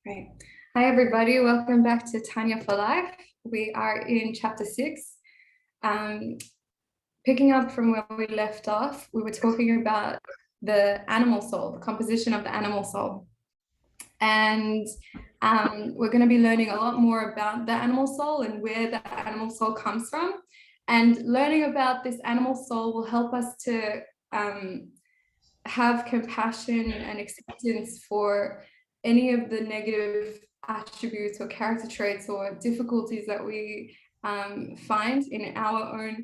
Great. Hi, everybody. Welcome back to Tanya for Life. We are in chapter 6. Picking up from where we left off, we were talking about the animal soul, the composition of the animal soul. And we're going to be learning a lot more about the animal soul and where the animal soul comes from. And learning about this animal soul will help us to have compassion and acceptance for any of the negative attributes or character traits or difficulties that we find in our own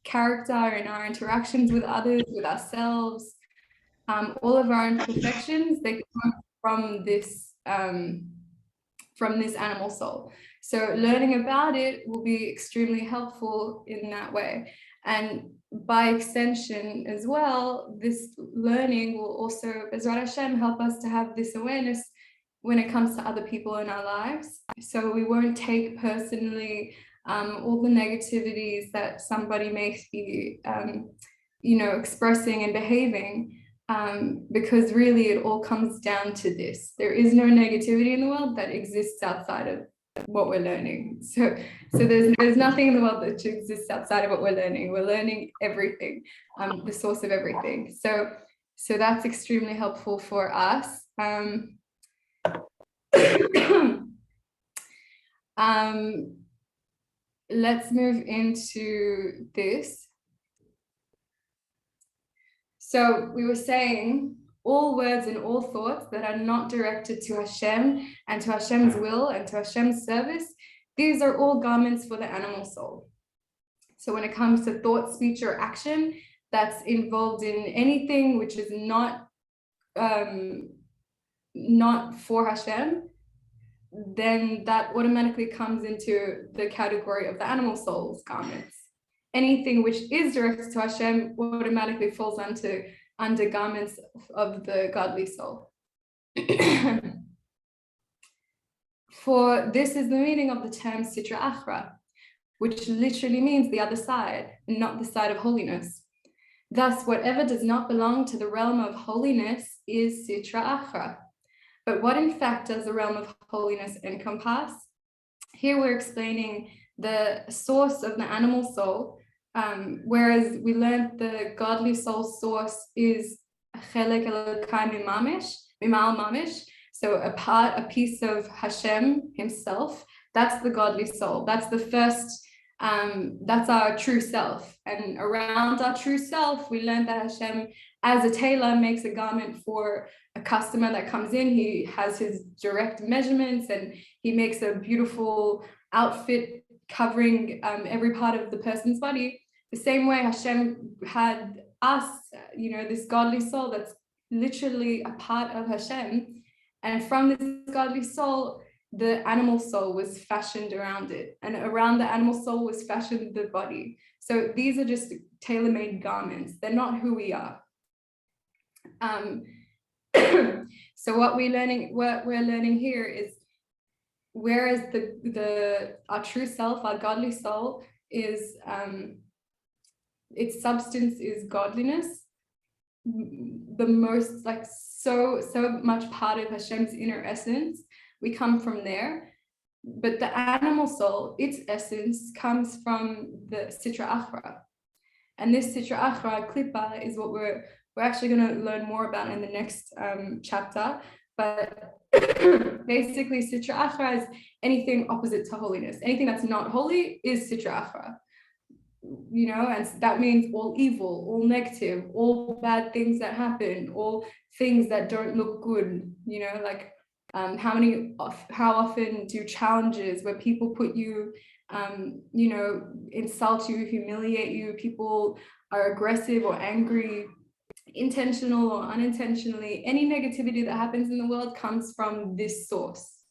character, in our interactions with others, with ourselves. All of our imperfections, they come from this animal soul. So learning about it will be extremely helpful in that way. And by extension as well, this learning will also, Bezrat Hashem, help us to have this awareness when it comes to other people in our lives. So we won't take personally all the negativities that somebody may be, expressing and behaving, because really it all comes down to this. There is no negativity in the world that exists outside of what we're learning. So there's nothing in the world that exists outside of what we're learning. We're learning everything, the source of everything. So that's extremely helpful for us. Let's move into this. So we were saying all words and all thoughts that are not directed to Hashem and to Hashem's will and to Hashem's service, these are all garments for the animal soul. So when it comes to thought, speech, or action that's involved in anything which is not for Hashem, then that automatically comes into the category of the animal soul's garments. Anything which is directed to Hashem automatically falls under garments of the godly soul. For this is the meaning of the term Sitra Achra, which literally means the other side, and not the side of holiness. Thus, whatever does not belong to the realm of holiness is Sitra Achra. But what in fact does the realm of holiness encompass? Here we're explaining the source of the animal soul, whereas we learned the godly soul source is chelek elokai mimal mamish, so a piece of Hashem himself. That's the godly soul. That's the first, that's our true self. And around our true self, we learned that Hashem, as a tailor, makes a garment for a customer that comes in. He has his direct measurements and he makes a beautiful outfit covering every part of the person's body. The same way Hashem had us, this godly soul that's literally a part of Hashem. And from this godly soul, the animal soul was fashioned around it. And around the animal soul was fashioned the body. So these are just tailor-made garments. They're not who we are. So what we're learning here is, whereas our true self, our godly soul, is its substance is godliness, the most, like, so much part of Hashem's inner essence. We come from there. But the animal soul, its essence, comes from the Sitra Achra. And this Sitra Achra, Klippa, is what we're actually going to learn more about in the next chapter. But basically, Sitra Achra is anything opposite to holiness. Anything that's not holy is Sitra Achra. And that means all evil, all negative, all bad things that happen, all things that don't look good, how often do challenges where people put you, insult you, humiliate you, people are aggressive or angry, intentional or unintentionally, any negativity that happens in the world comes from this source.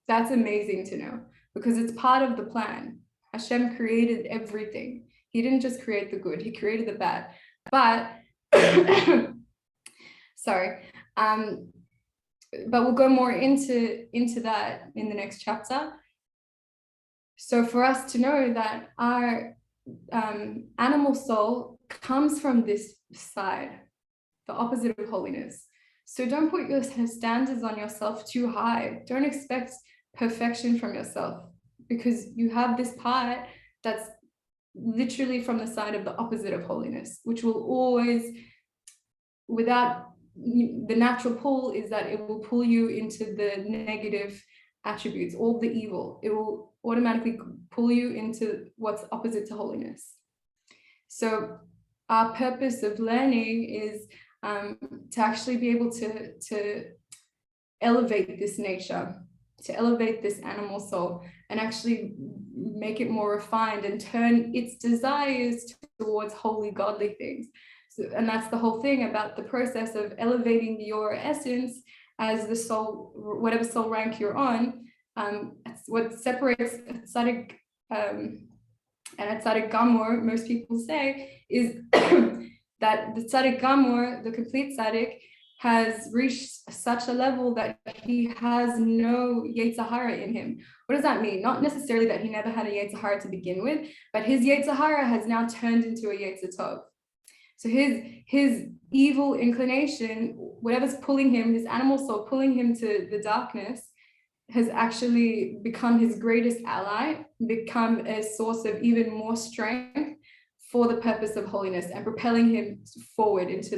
That's amazing to know, because it's part of the plan. Hashem created everything. He didn't just create the good, he created the bad. But sorry. But we'll go more into that in the next chapter. So for us to know that our animal soul comes from this side, the opposite of holiness. So don't put your standards on yourself too high. Don't expect perfection from yourself, because you have this part that's literally from the side of the opposite of holiness, which will always, without the natural pull, is that it will pull you into the negative attributes, all the evil. It will automatically pull you into what's opposite to holiness. So our purpose of learning is to actually be able to elevate this nature, to elevate this animal soul, and actually make it more refined and turn its desires towards holy, godly things. So, and that's the whole thing about the process of elevating your essence as the soul, whatever soul rank you're on. What separates tzaddik and a tzaddik gamor, most people say, is that the tzaddik gamor, the complete tzaddik, has reached such a level that he has no yetzer hara in him. What does that mean? Not necessarily that he never had a yetzer hara to begin with, but his yetzer hara has now turned into a yetzer tov. So his evil inclination, whatever's pulling him, his animal soul pulling him to the darkness, has actually become his greatest ally, become a source of even more strength for the purpose of holiness, and propelling him forward into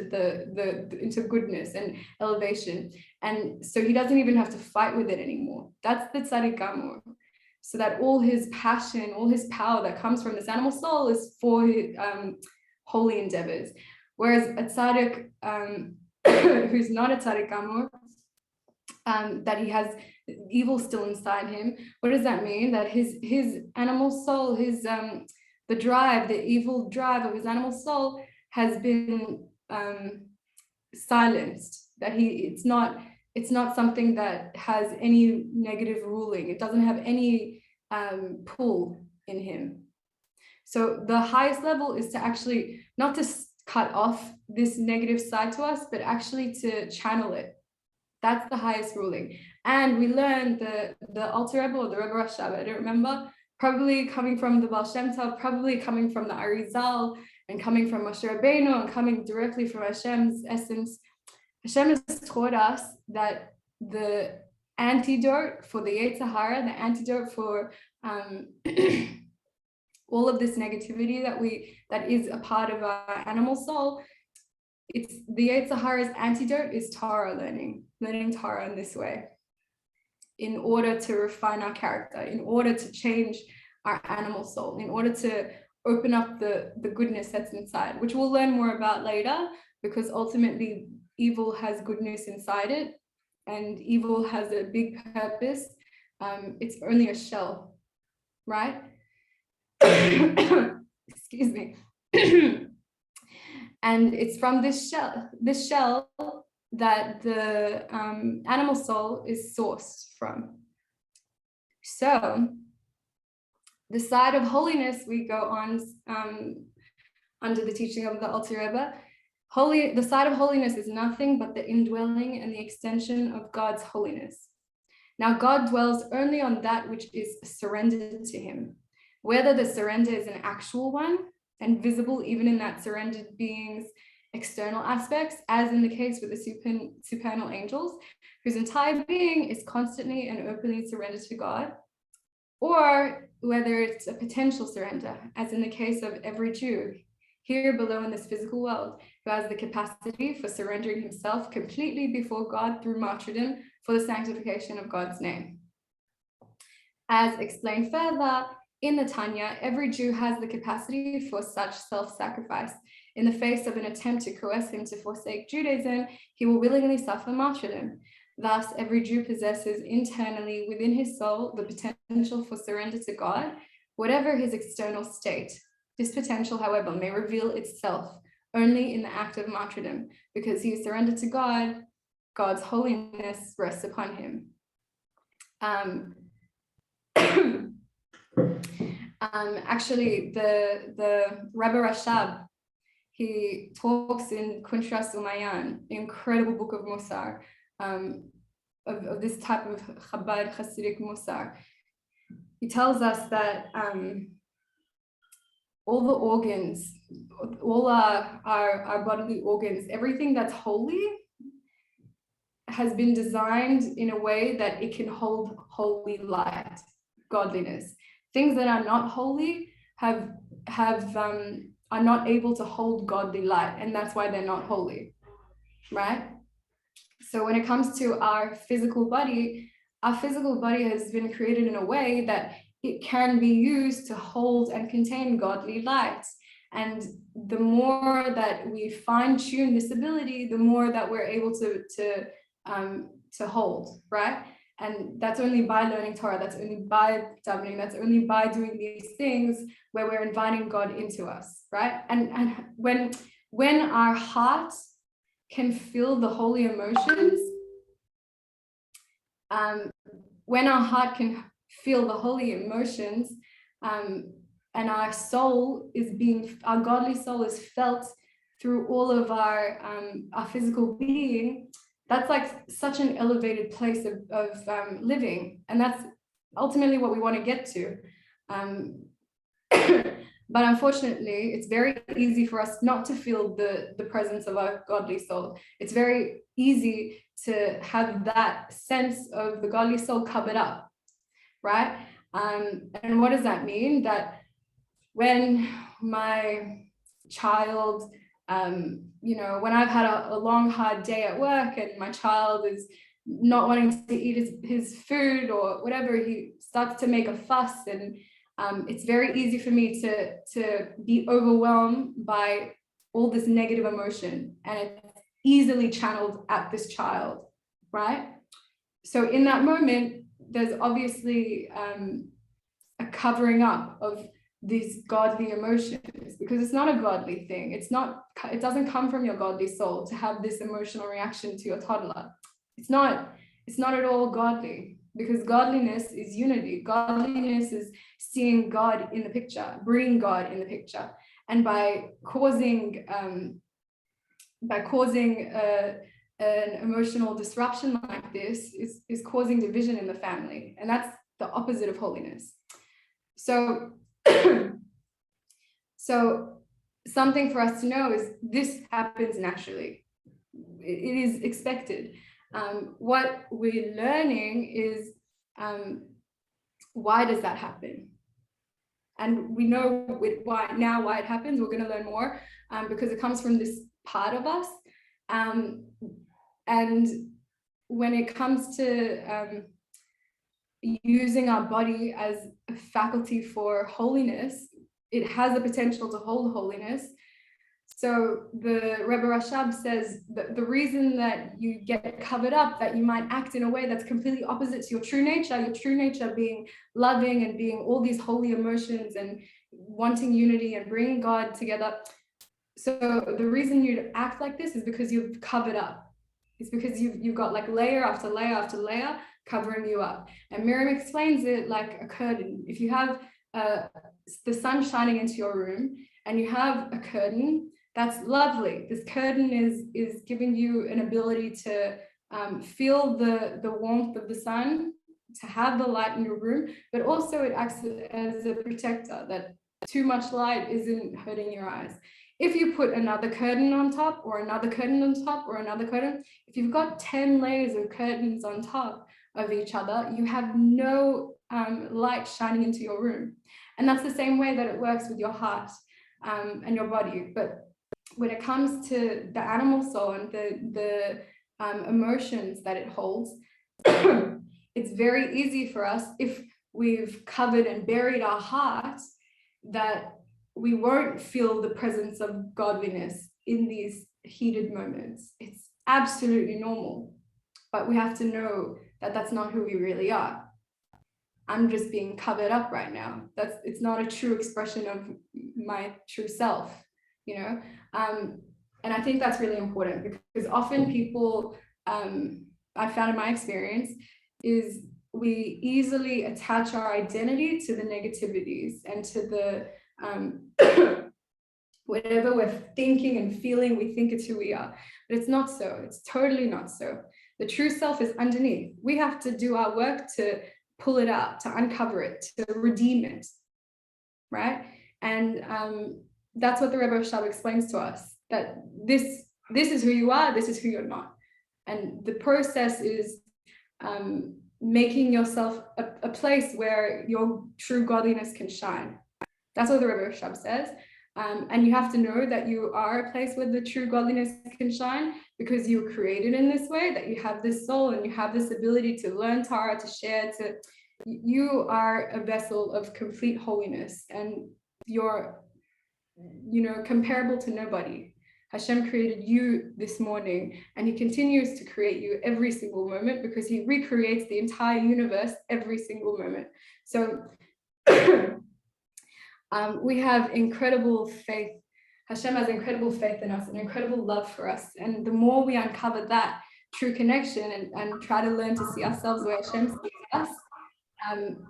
into goodness and elevation. And so he doesn't even have to fight with it anymore. That's the tzaddik gamor. So that all his passion, all his power that comes from this animal soul is for holy endeavors. Whereas a tzaddik who's not a tzaddik gamor, that he has evil still inside him. What does that mean? That his animal soul, the drive, the evil drive of his animal soul has been silenced. That it's not something that has any negative ruling. It doesn't have any pull in him. So the highest level is to actually not to cut off this negative side to us, but actually to channel it. That's the highest ruling. And we learned the Alter Rebbe or the Rebbe Rashab, I don't remember, probably coming from the Baal Shem Tov, probably coming from the Arizal, and coming from Moshe Rabbeinu, and coming directly from Hashem's essence. Hashem has taught us that the antidote for the yetzer hara, the antidote for all of this negativity that is a part of our animal soul, it's the yetzer hara's antidote is Torah learning Torah in this way, in order to refine our character, in order to change our animal soul, in order to open up the goodness that's inside, which we'll learn more about later, because ultimately evil has goodness inside it, and evil has a big purpose. It's only a shell, right? Excuse me. And it's from this shell that the animal soul is sourced from. So the side of holiness, we go on under the teaching of the Alter Rebbe. The side of holiness is nothing but the indwelling and the extension of God's holiness. Now God dwells only on that which is surrendered to him. Whether the surrender is an actual one and visible even in that surrendered being's external aspects, as in the case with the supernal angels, whose entire being is constantly and openly surrendered to God, or whether it's a potential surrender, as in the case of every Jew here below in this physical world, who has the capacity for surrendering himself completely before God through martyrdom for the sanctification of God's name. As explained further in the Tanya, every Jew has the capacity for such self-sacrifice. In the face of an attempt to coerce him to forsake Judaism, he will willingly suffer martyrdom. Thus, every Jew possesses internally within his soul the potential for surrender to God, whatever his external state. This potential, however, may reveal itself only in the act of martyrdom, because he is surrendered to God. God's holiness rests upon him. Actually, the Rabbi Rashab, he talks in Kunshas Umayan, incredible book of Musar, of this type of Chabad Hasidic Musar. He tells us that all the organs, all our bodily organs, everything that's holy has been designed in a way that it can hold holy light, godliness. Things that are not holy are not able to hold godly light, and that's why they're not holy, right? So when it comes to our physical body has been created in a way that it can be used to hold and contain godly light. And the more that we fine-tune this ability, the more that we're able to hold, right? And that's only by learning Torah, that's only by davening, that's only by doing these things where we're inviting God into us, right? And when our heart can feel the holy emotions, when our heart can feel the holy emotions, and our godly soul is felt through all of our physical being, that's like such an elevated place of living. And that's ultimately what we want to get to. But unfortunately, it's very easy for us not to feel the presence of our godly soul. It's very easy to have that sense of the godly soul covered up, right? And what does that mean? That when my child, when I've had a long, hard day at work and my child is not wanting to eat his food or whatever, he starts to make a fuss, and it's very easy for me to be overwhelmed by all this negative emotion, and it's easily channeled at this child, right? So in that moment, there's obviously a covering up of these godly emotions, because it's not a godly thing. It doesn't come from your godly soul to have this emotional reaction to your toddler. It's not at all godly, because godliness is unity. Godliness is seeing God in the picture, bringing God in the picture. And by causing an emotional disruption like this is causing division in the family. And that's the opposite of holiness. So something for us to know is this happens naturally. It is expected. What we're learning is why does that happen? And we know why it happens. We're going to learn more because it comes from this part of us. And when it comes to using our body as a faculty for holiness, it has the potential to hold holiness. So the Rebbe Rashab says that the reason that you get covered up, that you might act in a way that's completely opposite to your true nature being loving and being all these holy emotions and wanting unity and bringing God together. So the reason you'd act like this is because you've covered up. It's because you've got like layer after layer after layer covering you up. And Miriam explains it like a curtain. If you have the sun shining into your room and you have a curtain, that's lovely. This curtain is giving you an ability to feel the warmth of the sun, to have the light in your room, but also it acts as a protector, that too much light isn't hurting your eyes. If you put another curtain on top, or another curtain on top, or another curtain, if you've got 10 layers of curtains on top of each other, you have no light shining into your room. And that's the same way that it works with your heart and your body. But when it comes to the animal soul and the emotions that it holds, it's very easy for us, if we've covered and buried our heart, that we won't feel the presence of godliness in these heated moments. It's absolutely normal, but we have to know that that's not who we really are. I'm just being covered up right now. It's not a true expression of my true self, you know? And I think that's really important, because often people, I found in my experience, is we easily attach our identity to the negativities and to the whatever we're thinking and feeling, we think it's who we are. But it's not so. It's totally not so. The true self is underneath. We have to do our work to pull it out, to uncover it, to redeem it, right? And that's what the Rebbe Rashab explains to us, that this is who you are, this is who you're not. And the process is making yourself a place where your true godliness can shine. That's what the Rabbi says. And you have to know that you are a place where the true godliness can shine because you were created in this way, that you have this soul and you have this ability to learn Torah, to share, you are a vessel of complete holiness, and you're, comparable to nobody. Hashem created you this morning, and he continues to create you every single moment because he recreates the entire universe every single moment. So we have incredible faith. Hashem has incredible faith in us and incredible love for us. And the more we uncover that true connection and try to learn to see ourselves where Hashem sees us,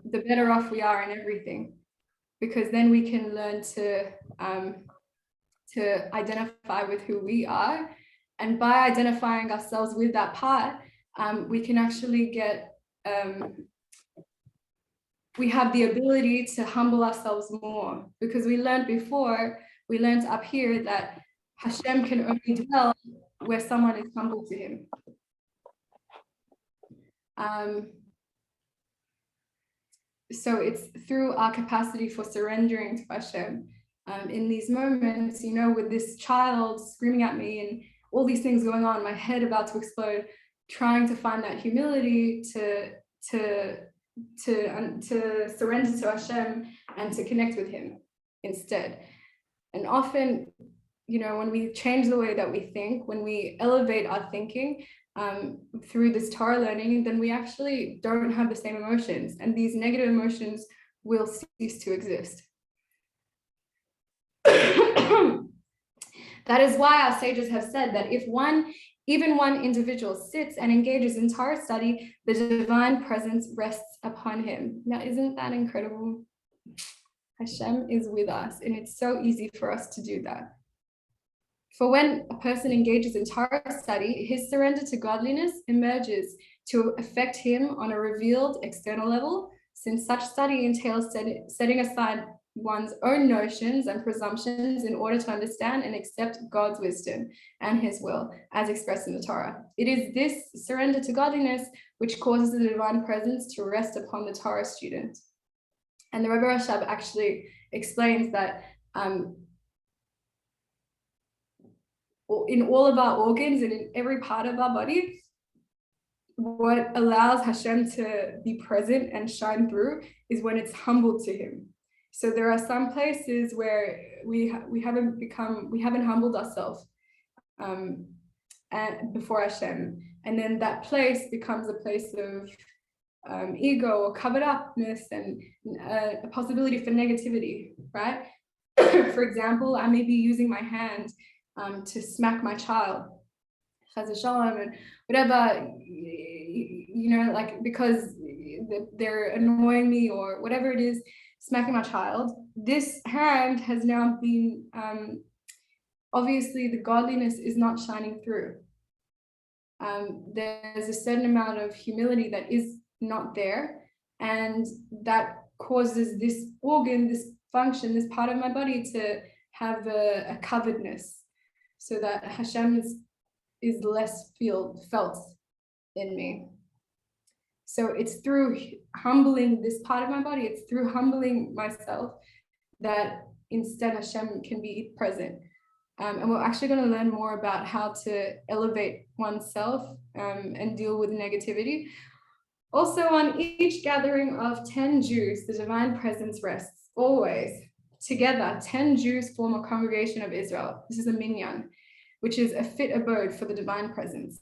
the better off we are in everything. Because then we can learn to identify with who we are. And by identifying ourselves with that part, we can actually get, we have the ability to humble ourselves more, because we learned up here that Hashem can only dwell where someone is humble to him. So it's through our capacity for surrendering to Hashem. In these moments, with this child screaming at me and all these things going on, my head about to explode, trying to find that humility to surrender to Hashem and to connect with him instead. And often, when we change the way that we think, when we elevate our thinking through this Torah learning, then we actually don't have the same emotions, and these negative emotions will cease to exist. That is why our sages have said that if even one individual sits and engages in Torah study, the divine presence rests upon him. Now, isn't that incredible? Hashem is with us, and it's so easy for us to do that. For when a person engages in Torah study, his surrender to godliness emerges to affect him on a revealed external level, since such study entails setting aside one's own notions and presumptions in order to understand and accept God's wisdom and his will as expressed in the Torah. It is this surrender to godliness which causes the divine presence to rest upon the Torah student. And the Rabbi actually explains that in all of our organs and in every part of our body, what allows Hashem to be present and shine through is when it's humble to him. So there are some places where we haven't humbled ourselves before Hashem, and then that place becomes a place of ego or covered upness and a possibility for negativity, right? For example, I may be using my hand to smack my child, and whatever, because they're annoying me or whatever it is, smacking my child. This hand has now been, obviously the godliness is not shining through. There's a certain amount of humility that is not there, and that causes this organ, this function, this part of my body to have a coveredness, so that Hashem is less felt in me. So it's through humbling this part of my body, it's through humbling myself that instead Hashem can be present. And we're actually going to learn more about how to elevate oneself and deal with negativity. Also, on each gathering of 10 Jews, the divine presence rests always. Together, 10 Jews form a congregation of Israel. This is a minyan, which is a fit abode for the divine presence.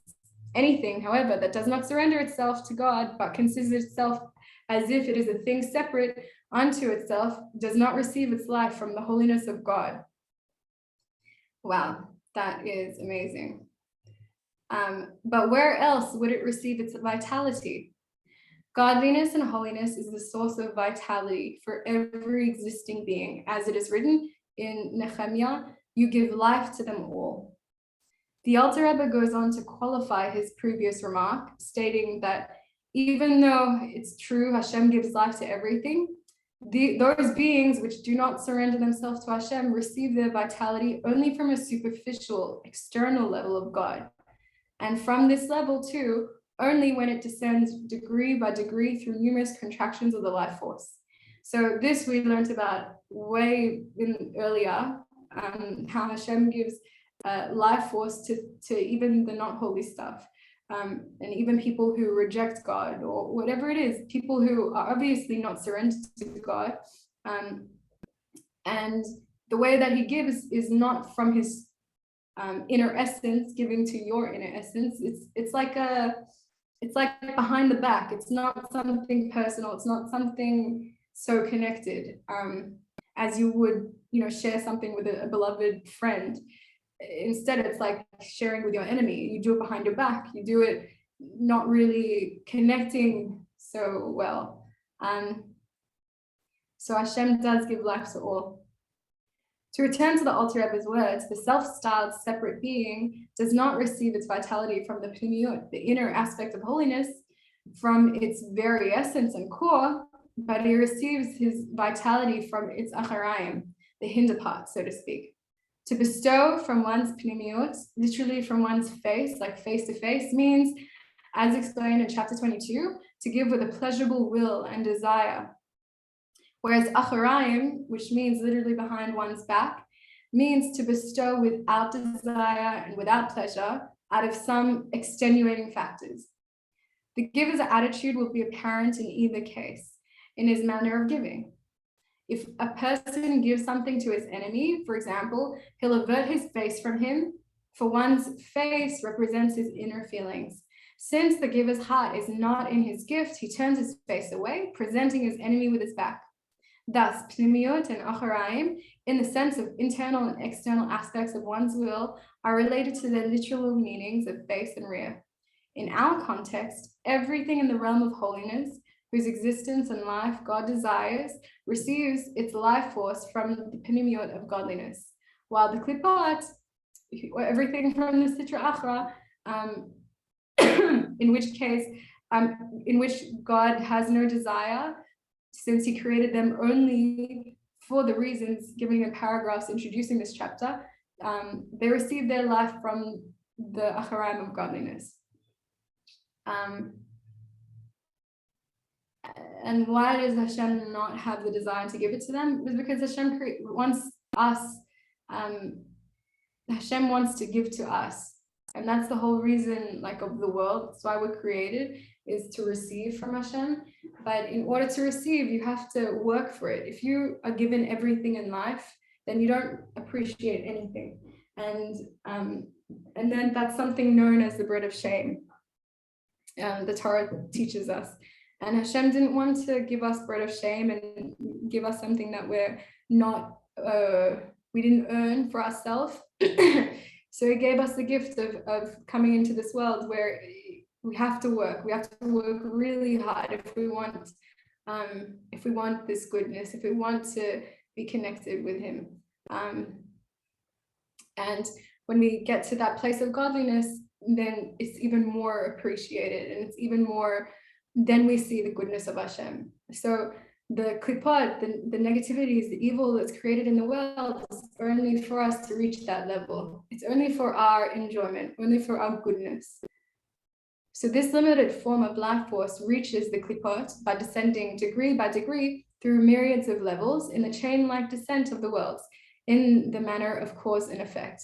Anything, however, that does not surrender itself to God, but considers itself as if it is a thing separate unto itself, does not receive its life from the holiness of God. Wow, that is amazing. But where else would it receive its vitality? Godliness and holiness is the source of vitality for every existing being. As it is written in Nehemiah, you give life to them all. The Alter Rebbe goes on to qualify his previous remark, stating that even though it's true Hashem gives life to everything, those beings which do not surrender themselves to Hashem receive their vitality only from a superficial, external level of God. And from this level too, only when it descends degree by degree through numerous contractions of the life force. So this we learned about way earlier, how Hashem gives life force to even the not holy stuff, and even people who reject God or whatever it is, people who are obviously not surrendered to God. And the way that he gives is not from his inner essence giving to your inner essence. It's like behind the back. It's not something personal. It's not something so connected as you would, share something with a beloved friend. Instead, it's like sharing with your enemy. You do it behind your back. You do it not really connecting so well. So Hashem does give life to all. To return to the Alter Rebbe's words, the self-styled separate being does not receive its vitality from the Pnimiut, the inner aspect of holiness, from its very essence and core, but he receives his vitality from its acharayim, the hinder part, so to speak. To bestow from one's Pnimiut, literally from one's face, like face to face, means, as explained in chapter 22, to give with a pleasurable will and desire. Whereas acharayim, which means literally behind one's back, means to bestow without desire and without pleasure out of some extenuating factors. The giver's attitude will be apparent in either case, in his manner of giving. If a person gives something to his enemy, for example, he'll avert his face from him, for one's face represents his inner feelings. Since the giver's heart is not in his gift, he turns his face away, presenting his enemy with his back. Thus, pnimiut and acharayim, in the sense of internal and external aspects of one's will, are related to their literal meanings of face and rear. In our context, everything in the realm of holiness, whose existence and life God desires, receives its life force from the pnimiut of godliness, while the klipat, everything from the sitra achra, in which God has no desire, since he created them only for the reasons given in paragraphs introducing this chapter, they receive their life from the acharayim of godliness. And why does Hashem not have the desire to give it to them? It's because Hashem wants us, Hashem wants to give to us. And that's the whole reason, of the world. That's why we're created, is to receive from Hashem. But in order to receive, you have to work for it. If you are given everything in life, then you don't appreciate anything. And then that's something known as the bread of shame. The Torah teaches us. And Hashem didn't want to give us bread of shame and give us something that we're not, we didn't earn for ourselves. So he gave us the gift of coming into this world where we have to work. We have to work really hard if we want this goodness, if we want to be connected with him. And when we get to that place of godliness, then it's even more appreciated, and it's even more, then we see the goodness of Hashem. So the klipot, the negativities, the evil that's created in the world is only for us to reach that level. It's only for our enjoyment, only for our goodness. So this limited form of life force reaches the klipot by descending degree by degree through myriads of levels in the chain-like descent of the worlds, in the manner of cause and effect.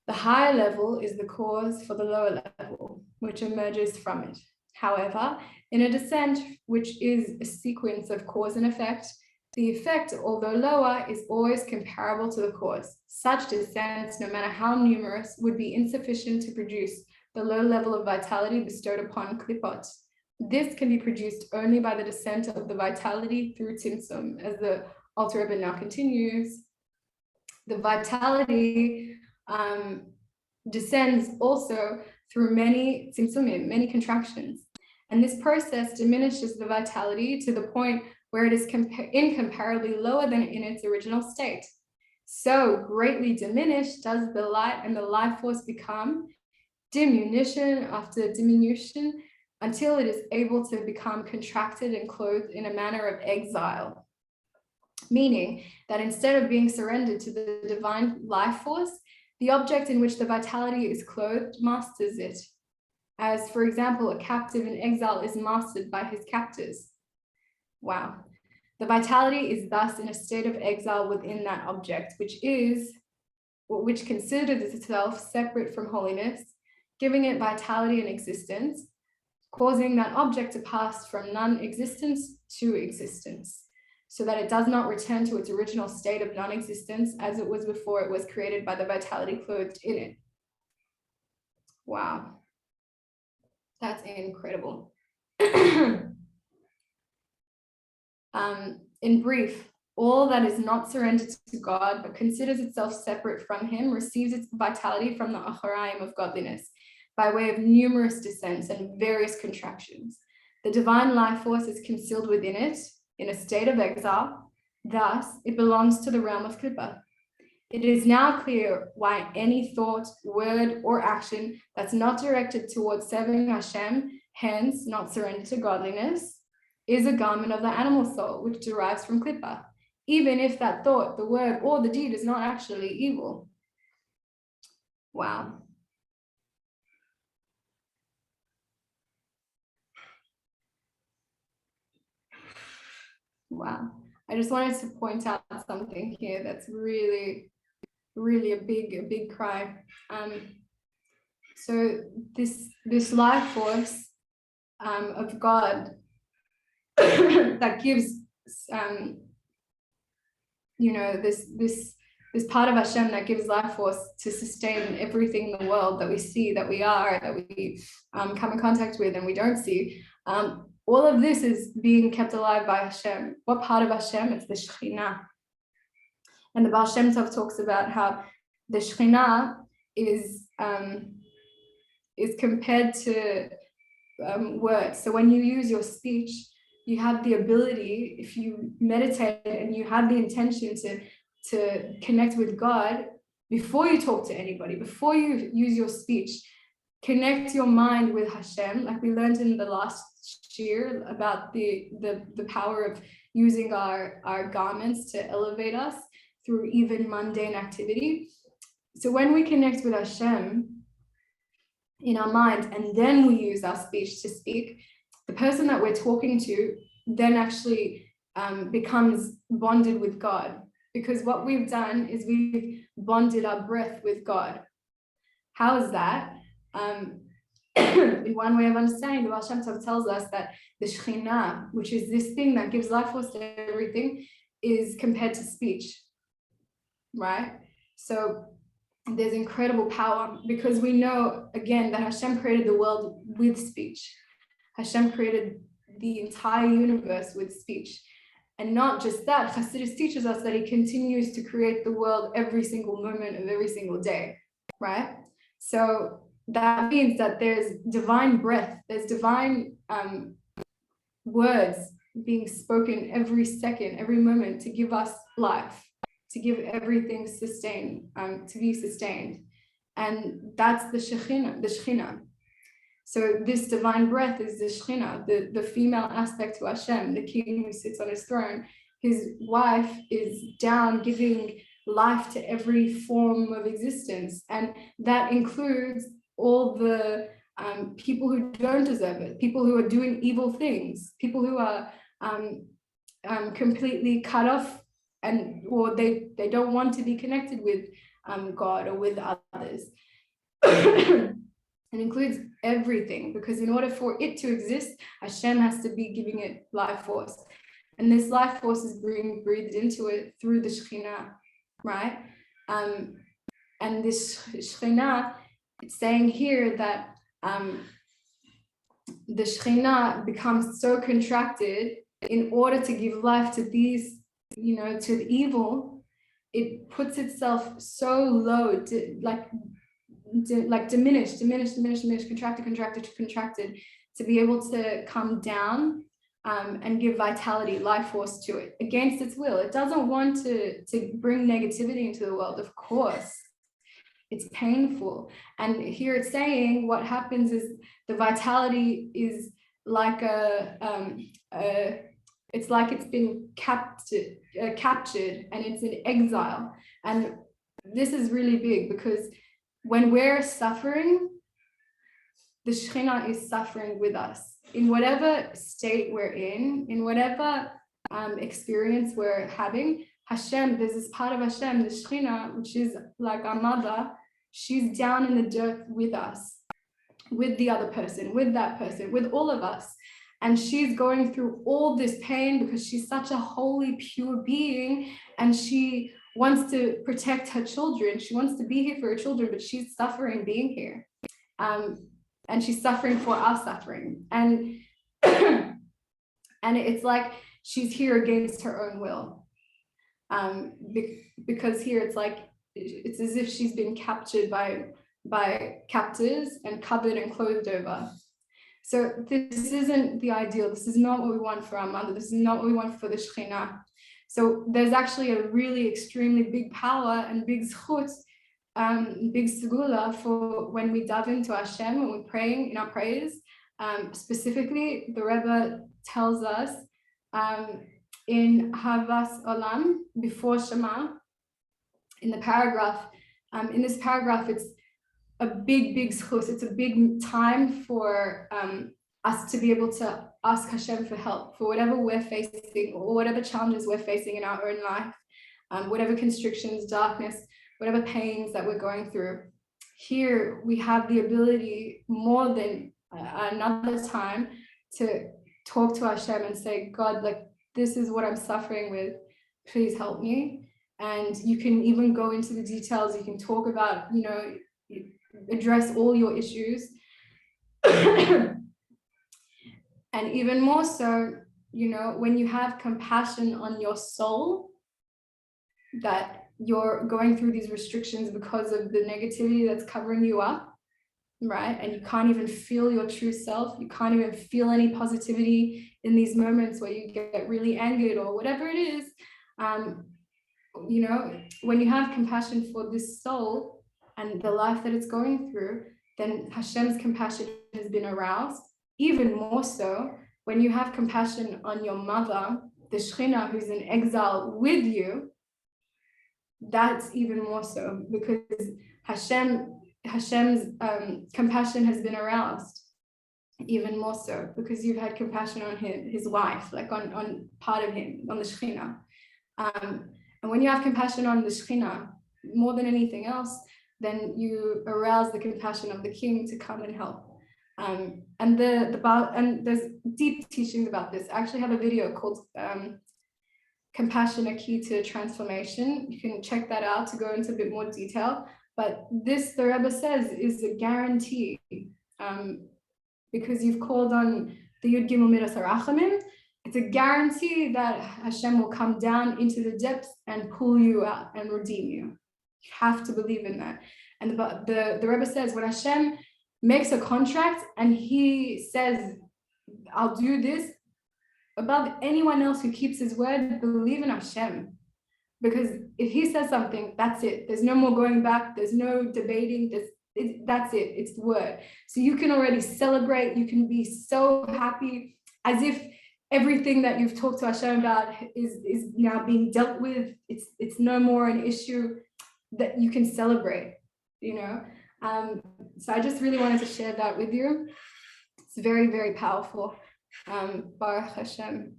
The higher level is the cause for the lower level, which emerges from it. However, in a descent, which is a sequence of cause and effect, the effect, although lower, is always comparable to the cause. Such descents, no matter how numerous, would be insufficient to produce the low level of vitality bestowed upon klipot. This can be produced only by the descent of the vitality through tzimtzum, as the Alter Rebbe now continues. The vitality descends also through many tzimtzumim, many contractions. And this process diminishes the vitality to the point where it is incomparably lower than in its original state. So greatly diminished does the light and the life force become, diminution after diminution, until it is able to become contracted and clothed in a manner of exile. Meaning that instead of being surrendered to the divine life force, The object in which the vitality is clothed masters it, as, for example, a captive in exile is mastered by his captors. Wow. The vitality is thus in a state of exile within that object, which considers itself separate from holiness, giving it vitality and existence, causing that object to pass from non-existence to existence, so that it does not return to its original state of non-existence as it was before it was created by the vitality clothed in it. Wow. That's incredible. In brief, all that is not surrendered to God but considers itself separate from him receives its vitality from the acharayim of godliness by way of numerous descents and various contractions. The divine life force is concealed within it in a state of exile. Thus, it belongs to the realm of Klippa. It is now clear why any thought, word, or action that's not directed towards serving Hashem, hence not surrendered to godliness, is a garment of the animal soul, which derives from Klippa, even if that thought, the word, or the deed is not actually evil. Wow. Wow. I just wanted to point out something here that's really, really a big cry. So this life force of God that gives this part of Hashem that gives life force to sustain everything in the world that we see, that we are, that we come in contact with and we don't see. All of this is being kept alive by Hashem. What part of Hashem? It's the Shekhinah. And the Baal Shem Tov talks about how the Shekhinah is compared to words. So when you use your speech, you have the ability, if you meditate and you have the intention to connect with God before you talk to anybody, before you use your speech, connect your mind with Hashem, like we learned in the last year about the power of using our garments to elevate us through even mundane activity. So when we connect with Hashem in our mind and then we use our speech to speak, the person that we're talking to then actually becomes bonded with God, because what we've done is we've bonded our breath with God. How is that? In one way of understanding, the Baal Shem Tov tells us that the Shekhinah, which is this thing that gives life force to everything, is compared to speech, right? So there's incredible power, because we know, again, that Hashem created the world with speech. Hashem created the entire universe with speech. And not just that, Chassidus teaches us that he continues to create the world every single moment of every single day, right? So that means that there's divine breath, there's divine words being spoken every second, every moment to give us life, to give everything to be sustained. And that's the Shekhinah. So this divine breath is the Shekhinah, the female aspect to Hashem, the king who sits on his throne. His wife is down giving life to every form of existence. And that includes all the people who don't deserve it, people who are doing evil things, people who are completely cut off or they don't want to be connected with God or with others. It includes everything, because in order for it to exist, Hashem has to be giving it life force. And this life force is being breathed into it through the Shekhinah, right? And this Shekhinah, it's saying here that the Shekhinah becomes so contracted in order to give life to these, to the evil. It puts itself so low, diminished, contracted, to be able to come down and give vitality, life force to it against its will. It doesn't want to bring negativity into the world, of course. It's painful. And here it's saying what happens is the vitality is like it's like it's been captured and it's in exile. And this is really big, because when we're suffering, the Shekhinah is suffering with us. In whatever state we're in whatever experience we're having, Hashem, there's this part of Hashem, the Shekhinah, which is like our mother, she's down in the dirt with us, with the other person, with that person, with all of us. And she's going through all this pain because she's such a holy, pure being, and she wants to protect her children. She wants to be here for her children, but she's suffering being here. And she's suffering for our suffering. And, and it's like she's here against her own will. Because here it's as if she's been captured by captors and covered and clothed over. So this isn't the ideal. This is not what we want for our mother. This is not what we want for the Shekhinah. So there's actually a really extremely big power and big zchut, big segula for when we dive into Hashem, when we're praying in our prayers. Specifically, the Rebbe tells us in Havas Olam, before Shema, in the paragraph, in this paragraph, it's a big zchus. It's a big time for us to be able to ask Hashem for help for whatever we're facing, or whatever challenges we're facing in our own life, whatever constrictions, darkness, whatever pains that we're going through. Here we have the ability more than another time to talk to Hashem and say, God, like, this is what I'm suffering with, please help me. And you can even go into the details. You can talk about, address all your issues. And even more so, when you have compassion on your soul, that you're going through these restrictions because of the negativity that's covering you up, right? And you can't even feel your true self. You can't even feel any positivity in these moments where you get really angered or whatever it is. When you have compassion for this soul and the life that it's going through, then Hashem's compassion has been aroused. Even more so, when you have compassion on your mother, the Shekhinah, who's in exile with you, that's even more so, because Hashem's compassion has been aroused even more so, because you've had compassion on his wife, like on part of him, on the Shekhinah. And when you have compassion on the Shekhinah, more than anything else, then you arouse the compassion of the king to come and help. And there's deep teachings about this. I actually have a video called Compassion, a Key to Transformation. You can check that out to go into a bit more detail. But this, the Rebbe says, is a guarantee, because you've called on the Yud Gimel Midas HaRachamim. It's a guarantee that Hashem will come down into the depths and pull you out and redeem you. You have to believe in that. And the Rebbe says, when Hashem makes a contract and he says, I'll do this, above anyone else who keeps his word, believe in Hashem. Because if he says something, that's it. There's no more going back. There's no debating. That's it. It's the word. So you can already celebrate. You can be so happy, as if everything that you've talked to Hashem about is now being dealt with. It's no more an issue that you can celebrate, So I just really wanted to share that with you. It's very, very powerful. Baruch Hashem.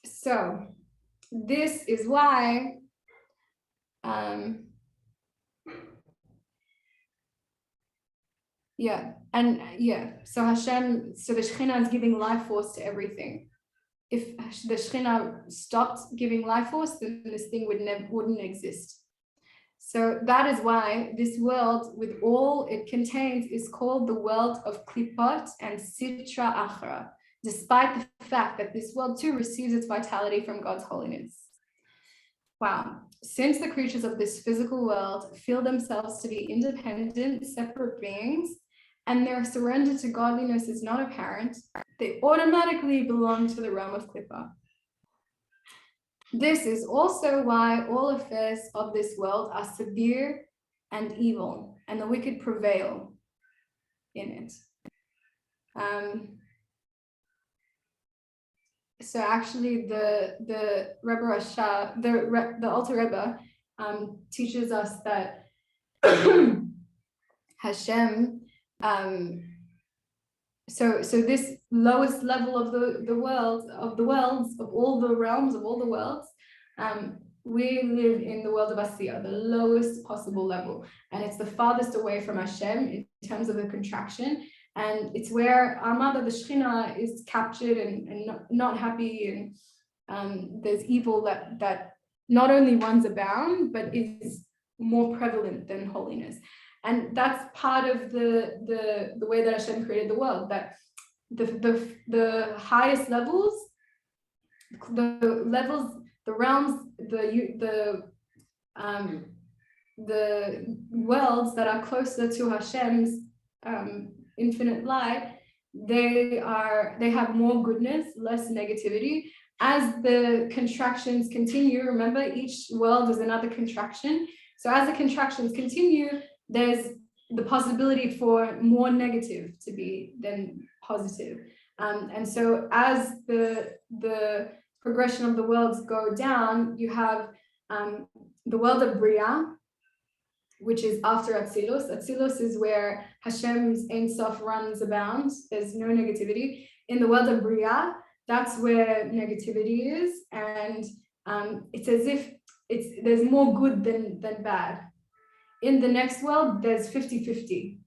So this is why so Hashem, so the Shekhinah is giving life force to everything. If the Shekhinah stopped giving life force, then this thing wouldn't exist. So that is why this world, with all it contains, is called the world of Klipot and Sitra Achra, despite the fact that this world too receives its vitality from God's holiness. Wow. Since the creatures of this physical world feel themselves to be independent, separate beings, and their surrender to godliness is not apparent, they automatically belong to the realm of Klippa. This is also why all affairs of this world are severe and evil, and the wicked prevail in it. So actually the Rebbe Rasha, the Alter Rebbe teaches us that Hashem, so this lowest level of the world, of all the realms, of all the worlds, we live in the world of Asiya, the lowest possible level, and it's the farthest away from Hashem in terms of the contraction, and it's where our mother, the Schina, is captured and not happy, and there's evil that not only runs abound but is more prevalent than holiness. And that's part of the way that Hashem created the world, that the highest levels, the realms, the worlds that are closer to Hashem's infinite light, they have more goodness, less negativity. As the contractions continue, remember, each world is another contraction. So as the contractions continue, there's the possibility for more negative to be than positive. And so as the progression of the worlds go down, you have the world of Bria, which is after Atzilus. Atzilus is where Hashem's Ein Sof runs abound. There's no negativity. In the world of Bria, that's where negativity is. And it's as if there's more good than bad. In the next world, there's 50-50.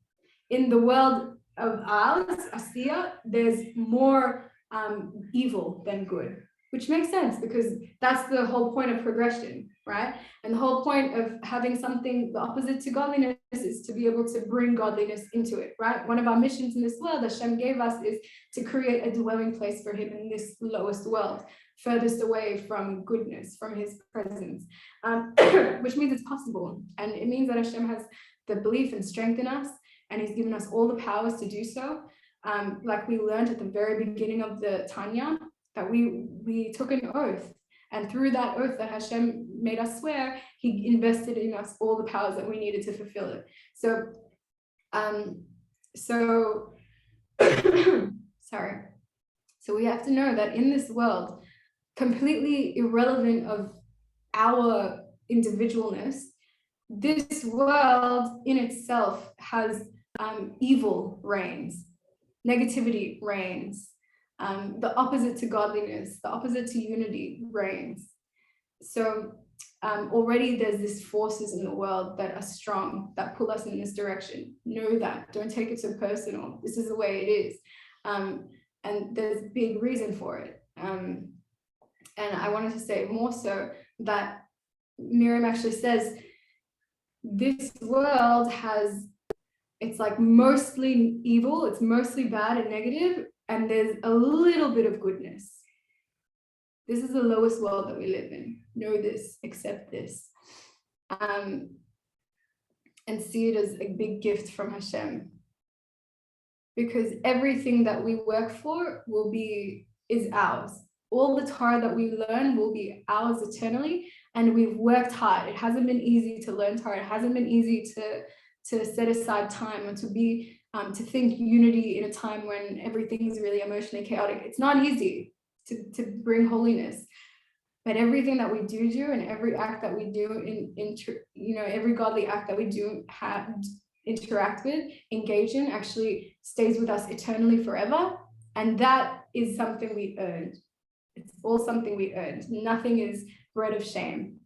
In the world of ours, Asiya, there's more evil than good, which makes sense because that's the whole point of progression, right? And the whole point of having something the opposite to godliness is to be able to bring godliness into it, right? One of our missions in this world Hashem gave us is to create a dwelling place for him in this lowest world, furthest away from goodness, from his presence, which means it's possible. And it means that Hashem has the belief and strength in us, and he's given us all the powers to do so. Like we learned at the very beginning of the Tanya, that we took an oath, and through that oath that Hashem made us swear, he invested in us all the powers that we needed to fulfill it. So, sorry. So we have to know that in this world, completely irrelevant of our individualness, this world in itself has evil reigns, negativity reigns, the opposite to godliness, the opposite to unity reigns. So already there's these forces in the world that are strong, that pull us in this direction. Know that, don't take it so personal. This is the way it is. And there's a big reason for it. And I wanted to say more so that Miriam actually says, this world it's like mostly evil, it's mostly bad and negative, and there's a little bit of goodness. This is the lowest world that we live in. Know this, accept this. And see it as a big gift from Hashem. Because everything that we work for is ours. All the Torah that we learn will be ours eternally, and we've worked hard. It hasn't been easy to learn Torah. It hasn't been easy to set aside time and to think unity in a time when everything is really emotionally chaotic. It's not easy to bring holiness, but everything that we do and every act that we do every godly act that we do interact with, engage in, actually stays with us eternally forever, and that is something we earned. It's all something we earned. Nothing is bread of shame.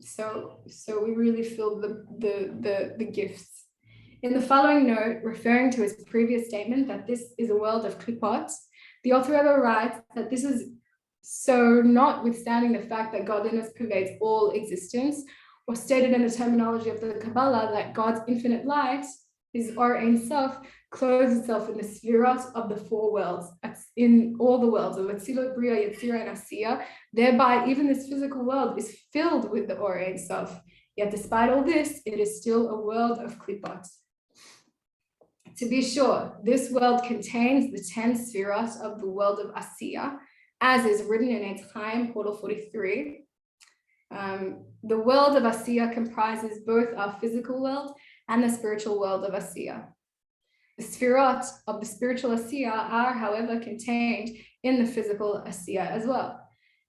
So we really feel the gifts. In the following note, referring to his previous statement that this is a world of klippot, the Alter Rebbe writes that this is so notwithstanding the fact that godliness pervades all existence, or stated in the terminology of the Kabbalah that God's infinite light, his Or Ein Sof, clothes itself in the spherot of the four worlds, in all the worlds of Atzilot, Bria, Yetzirah, and Asiya. Thereby, even this physical world is filled with the Or Ein Sof. Yet despite all this, it is still a world of klippot. To be sure, this world contains the 10 spherot of the world of Asiya, as is written in Eitz Chaim, portal 43. The world of Asiya comprises both our physical world and the spiritual world of Asiya. The spherot of the spiritual Asiya are, however, contained in the physical Asiya as well.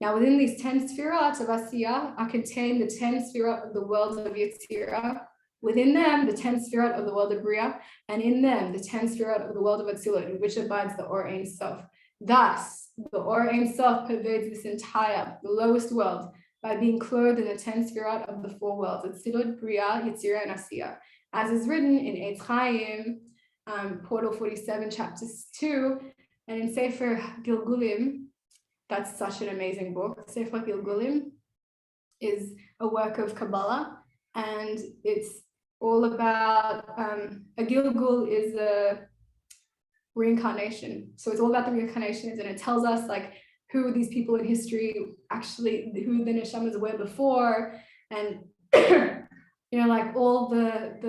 Now, within these 10 sfirot of Asiya are contained the 10 sfirot of the world of Yetzirah, within them the 10 sfirot of the world of Bria, and in them the 10 sfirot of the world of Atzilut, in which abides the Or Ein Sof. Thus, the Or Ein Sof pervades this entire, the lowest world, by being clothed in the 10 sfirot of the 4 worlds, Atzilut, Bria, Yetzirah, and Asiya, as is written in Eitz Chaim, Portal 47, chapters 2, and in Sefer Gilgulim. That's such an amazing book. Sefer Gilgulim is a work of Kabbalah, and it's all about, a Gilgul is a reincarnation. So it's all about the reincarnations, and it tells us like who these people in history actually, who the neshamas were before, and you know, like all the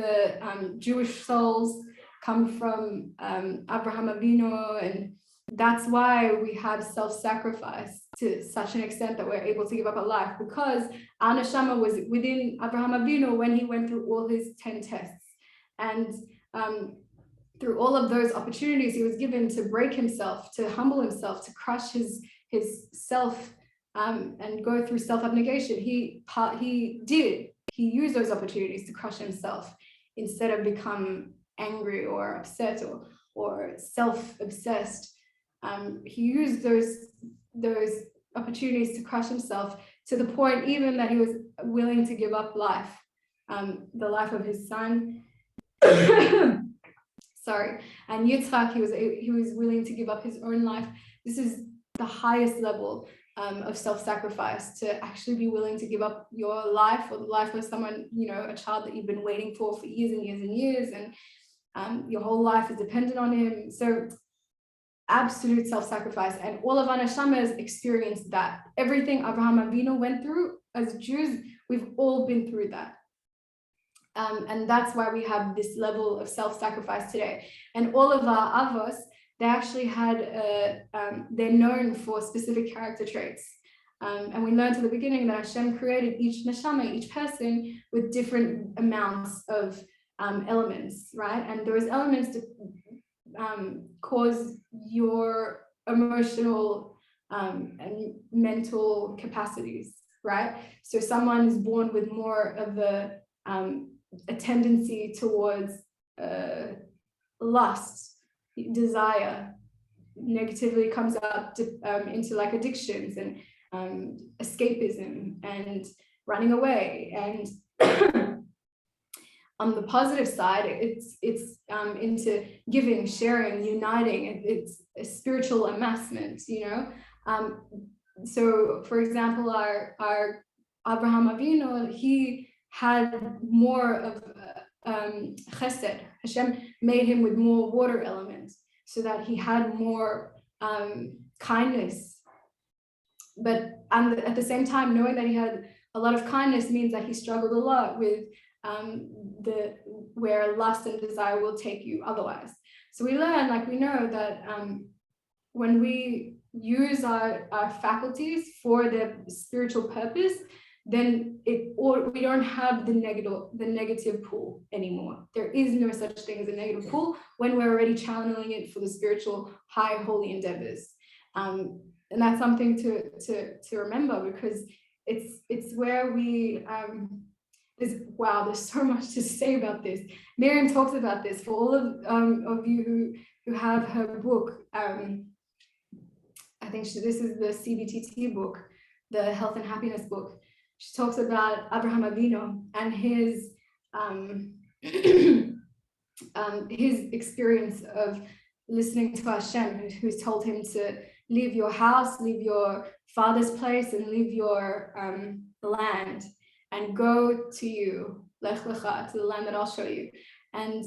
Jewish souls come from Abraham Avinu, and that's why we have self-sacrifice to such an extent that we're able to give up our life, because our neshama was within Abraham Avinu when he went through all his 10 tests, and through all of those opportunities he was given to break himself, to humble himself, to crush his self, and go through self-abnegation. He used those opportunities to crush himself instead of become angry or upset or self-obsessed. He used those opportunities to crush himself to the point even that he was willing to give up life, the life of his son. Sorry, and Yitzchak, he was willing to give up his own life. This is the highest level of self-sacrifice, to actually be willing to give up your life or the life of someone, you know, a child that you've been waiting for years and years and years, and your whole life is dependent on him. So absolute self-sacrifice, and all of our neshamas experienced that. Everything Abraham Avinu went through as Jews, we've all been through that. And that's why we have this level of self-sacrifice today. And all of our avos, they actually had, they're known for specific character traits. And we learned at the beginning that Hashem created each neshama, each person, with different amounts of elements, right? And those elements cause your emotional and mental capacities, right? So someone is born with more of a tendency towards lust, desire. Negatively comes up into like addictions and escapism and running away. And on the positive side, it's into giving, sharing, uniting. It's a spiritual amassment, you know. So, for example, our Abraham Avinu, he had more of chesed. Hashem made him with more water elements, so that he had more kindness. But at the same time, knowing that he had a lot of kindness means that he struggled a lot with where lust and desire will take you otherwise. So we learn, like we know that when we use our faculties for their spiritual purpose, then we don't have the negative pull anymore. There is no such thing as a negative pull when we're already channeling it for the spiritual high holy endeavors. And that's something to remember, because it's where we there's so much to say about this. Miriam talks about this. For all of you who have her book, I think this is the CBTT book, the Health and Happiness book. She talks about Abraham Avinu and his experience of listening to Hashem, who's told him to leave your house, leave your father's place, and leave your land, and go to you, lech lecha, to the land that I'll show you. And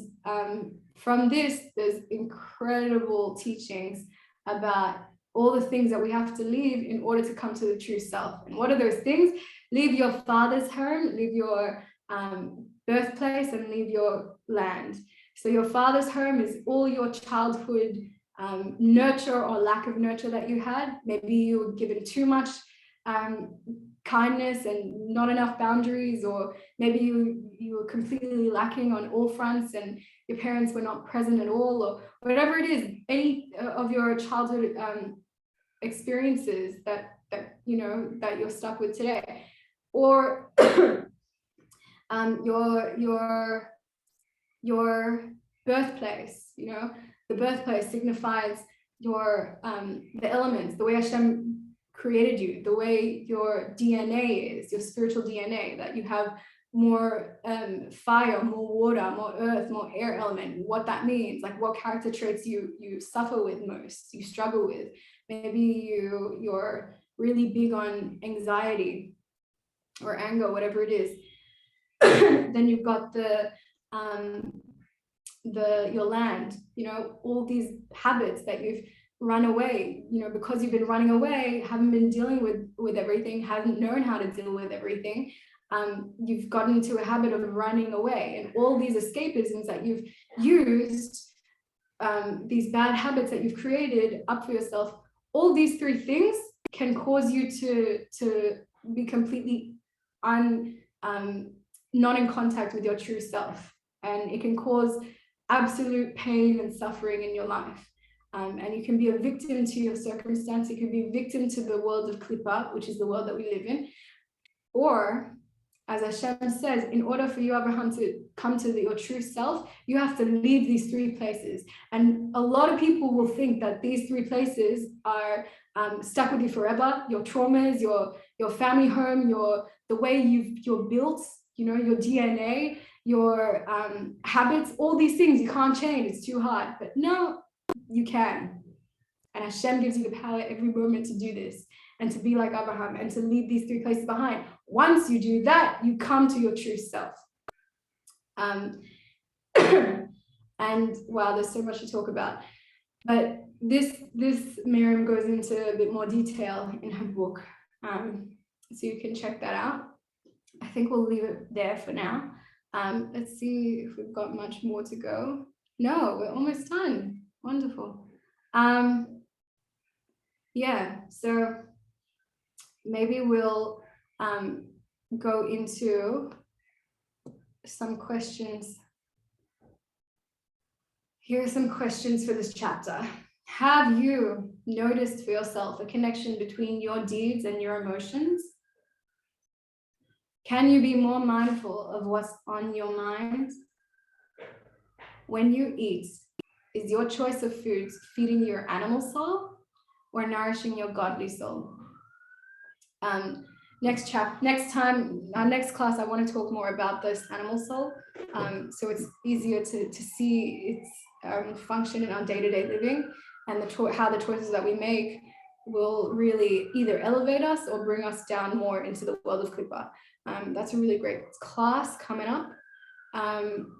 from this, there's incredible teachings about all the things that we have to leave in order to come to the true self. And what are those things? Leave your father's home, leave your birthplace, and leave your land. So your father's home is all your childhood nurture or lack of nurture that you had. Maybe you were given too much kindness and not enough boundaries, or maybe you were completely lacking on all fronts and your parents were not present at all, or whatever it is. Any of your childhood experiences that you know that you're stuck with today, or your birthplace. You know, the birthplace signifies your the elements, the way Hashem created you, the way your DNA is, your spiritual DNA, that you have more fire, more water, more earth, more air element, what that means, like what character traits you suffer with most, you struggle with. Maybe you're really big on anxiety or anger, whatever it is. Then you've got your land, you know, all these habits that you've run away, you know, because you've been running away, haven't been dealing with everything, haven't known how to deal with everything. You've gotten into a habit of running away, and all these escapisms that you've used, these bad habits that you've created up for yourself, all these three things can cause you to be completely not in contact with your true self, and it can cause absolute pain and suffering in your life. And you can be a victim to your circumstance. You can be a victim to the world of Klippa, which is the world that we live in. Or, as Hashem says, in order for you, Abraham, to come to your true self, you have to leave these three places. And a lot of people will think that these three places are stuck with you forever. Your traumas, your family home, the way you're built, you know, your DNA, your habits, all these things you can't change. It's too hard. But no, you can. And Hashem gives you the power every moment to do this, and to be like Abraham, and to leave these three places behind. Once you do that, you come to your true self. And wow, there's so much to talk about. But this Miriam goes into a bit more detail in her book. So you can check that out. I think we'll leave it there for now. Let's see if we've got much more to go. No, we're almost done. Wonderful. Yeah, so maybe we'll go into some questions. Here are some questions for this chapter. Have you noticed for yourself a connection between your deeds and your emotions? Can you be more mindful of what's on your mind? When you eat, is your choice of foods feeding your animal soul or nourishing your godly soul? Next time, our next class, I want to talk more about this animal soul, so it's easier to see its function in our day-to-day living, and how the choices that we make will really either elevate us or bring us down more into the world of Klippa. That's a really great class coming up.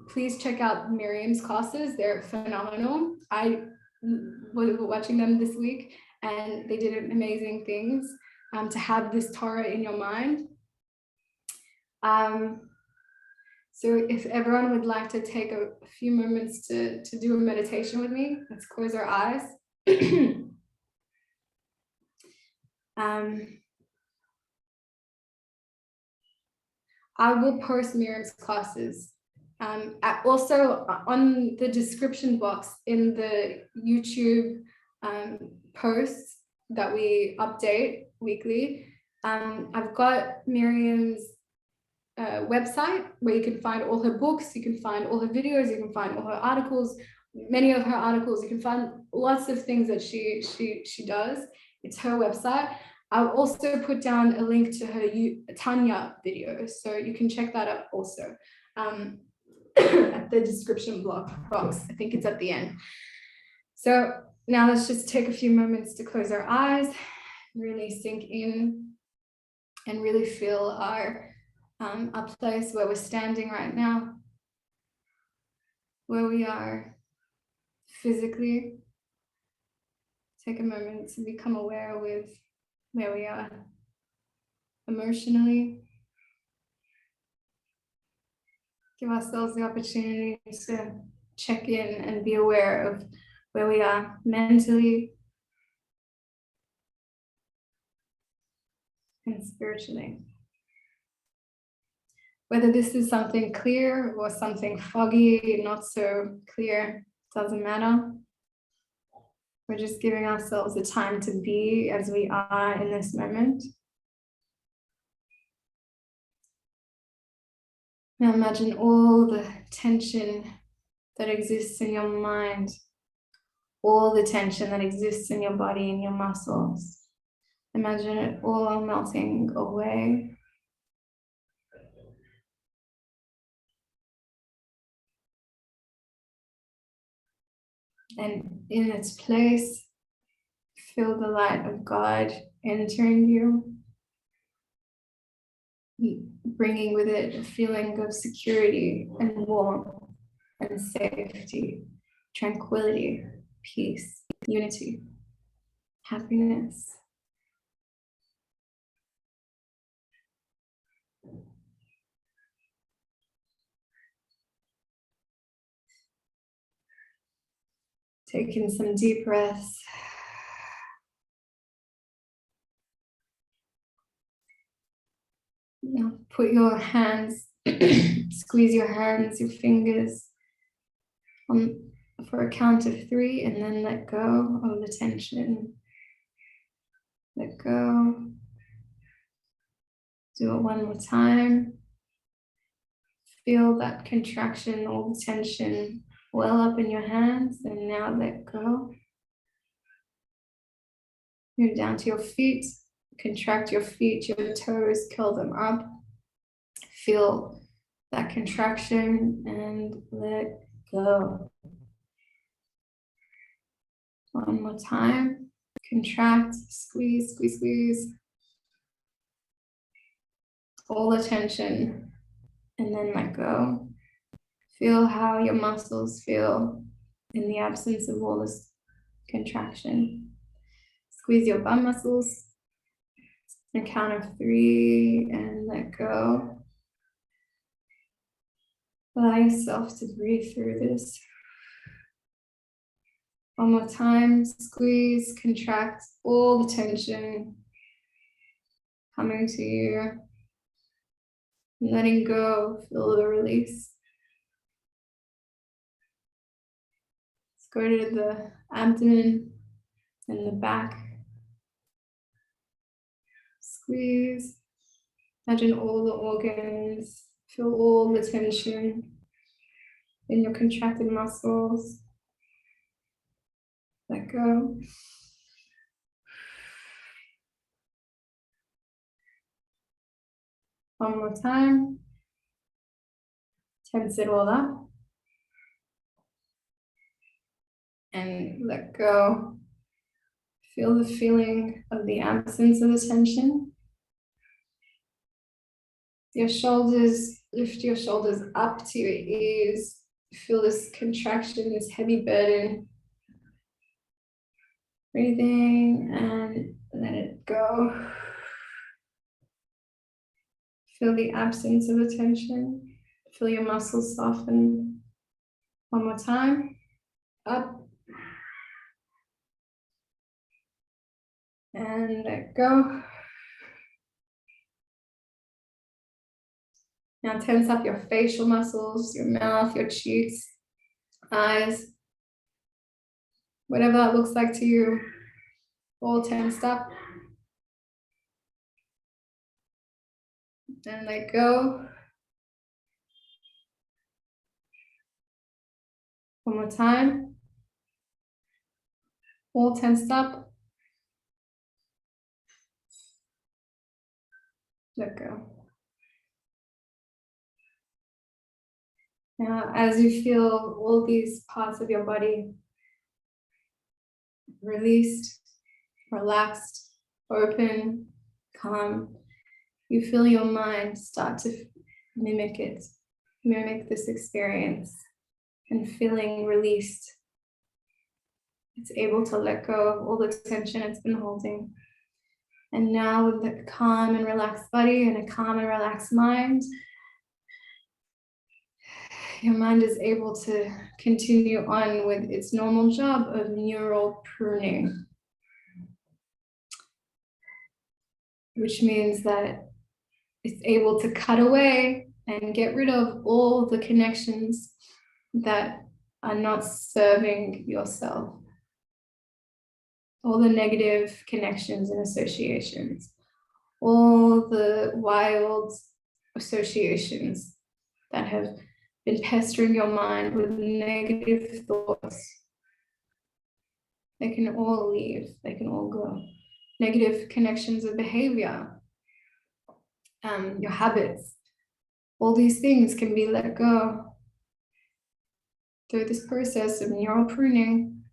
Please check out Miriam's classes. They're phenomenal. I was watching them this week, and they did amazing things to have this Torah in your mind. So if everyone would like to take a few moments to do a meditation with me, let's close our eyes. I will post Miriam's classes. Also on the description box in the YouTube posts that we update weekly, I've got Miriam's website where you can find all her books, you can find all her videos, you can find all her articles, many of her articles, you can find lots of things that she does. It's her website. I'll also put down a link to her Tanya video, so you can check that out also at the description box. I think it's at the end. So now let's just take a few moments to close our eyes, really sink in, and really feel our place where we're standing right now, where we are physically. Take a moment to become aware with where we are emotionally. Give ourselves the opportunity to check in and be aware of where we are mentally and spiritually. Whether this is something clear or something foggy, not so clear, doesn't matter. We're just giving ourselves the time to be as we are in this moment. Now imagine all the tension that exists in your mind, all the tension that exists in your body and your muscles. Imagine it all melting away. And in its place, feel the light of God entering you, bringing with it a feeling of security and warmth and safety, tranquility, peace, unity, happiness. Take in some deep breaths. Now put your hands, squeeze your hands, your fingers for a count of 3, and then let go of the tension. Let go. Do it one more time. Feel that contraction, all the tension well up in your hands, and now let go. Move down to your feet. Contract your feet, your toes, curl them up. Feel that contraction and let go. One more time. Contract, squeeze, squeeze, squeeze. All the tension, and then let go. Feel how your muscles feel in the absence of all this contraction. Squeeze your bum muscles. A count of 3 and let go. Allow yourself to breathe through this. One more time, squeeze, contract all the tension coming to you. Letting go, feel the release. Let's go to the abdomen and the back. Squeeze. Imagine all the organs. Feel all the tension in your contracted muscles. Let go. One more time. Tense it all up. And let go. Feel the feeling of the absence of the tension. Your shoulders, lift your shoulders up to your ears. Feel this contraction, this heavy burden. Breathing and let it go. Feel the absence of the tension. Feel your muscles soften. One more time. Up. And let go. Now tense up your facial muscles, your mouth, your cheeks, eyes, whatever that looks like to you, all tensed up. And let go. One more time. All tensed up. Let go. Now, as you feel all these parts of your body released, relaxed, open, calm, you feel your mind start to mimic this experience, and feeling released. It's able to let go of all the tension it's been holding. And now with a calm and relaxed body and a calm and relaxed mind, your mind is able to continue on with its normal job of neural pruning, which means that it's able to cut away and get rid of all the connections that are not serving yourself. all the negative connections and associations, all the wild associations that have been pestering your mind with negative thoughts. They can all leave, they can all go. Negative connections of behavior, your habits, all these things can be let go through this process of neural pruning.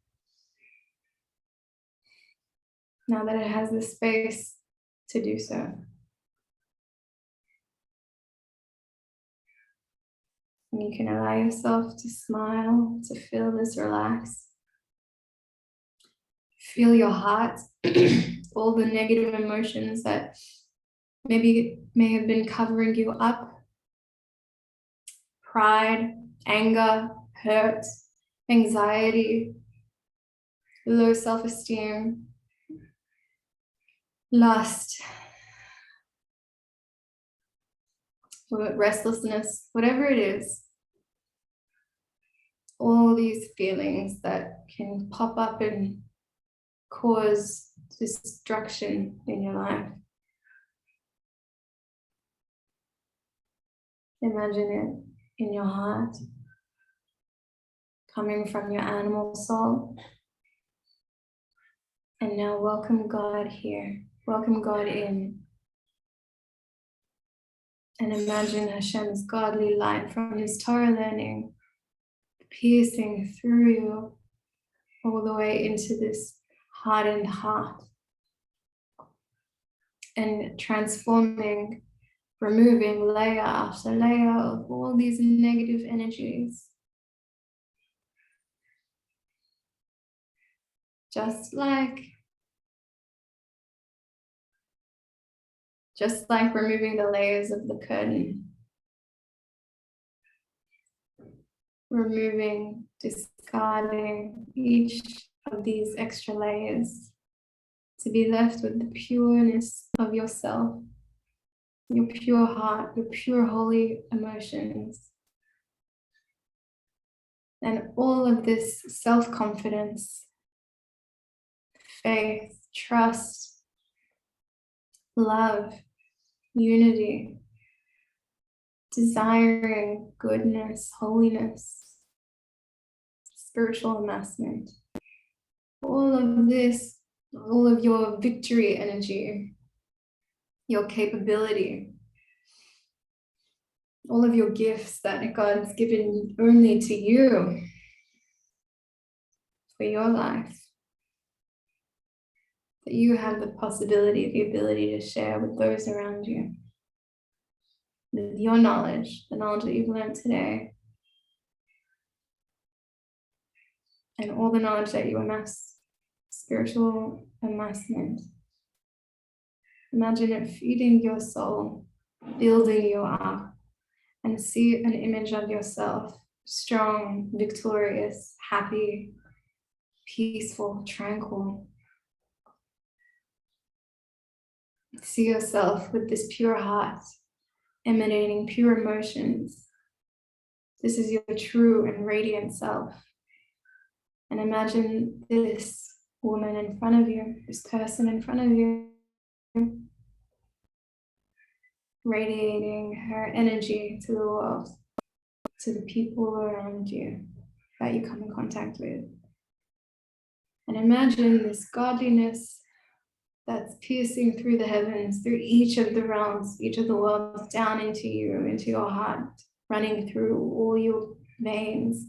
Now that it has the space to do so. And you can allow yourself to smile, to feel this relax. Feel your heart, all the negative emotions that maybe may have been covering you up. Pride, anger, hurt, anxiety, low self-esteem, lust, restlessness, whatever it is. All these feelings that can pop up and cause destruction in your life. Imagine it in your heart, coming from your animal soul. And now welcome God here, welcome God in. And imagine Hashem's godly light from his Torah learning, piercing through you all the way into this hardened heart and transforming, removing layer after layer of all these negative energies. Just like removing the layers of the curtain, removing, discarding each of these extra layers to be left with the pureness of yourself, your pure heart, your pure holy emotions. And all of this self-confidence, faith, trust, love, unity, desiring goodness, holiness, spiritual amassment. All of this, all of your victory energy, your capability, all of your gifts that God's given only to you for your life, that you have the possibility, the ability to share with those around you. With your knowledge, the knowledge that you've learned today, and all the knowledge that you amass, spiritual amassment. Imagine it feeding your soul, building you up, and see an image of yourself, strong, victorious, happy, peaceful, tranquil. See yourself with this pure heart, emanating pure emotions. This is your true and radiant self. And imagine this woman in front of you, this person in front of you, radiating her energy to the world, to the people around you that you come in contact with. And imagine this godliness that's piercing through the heavens, through each of the realms, each of the worlds, down into you, into your heart, running through all your veins,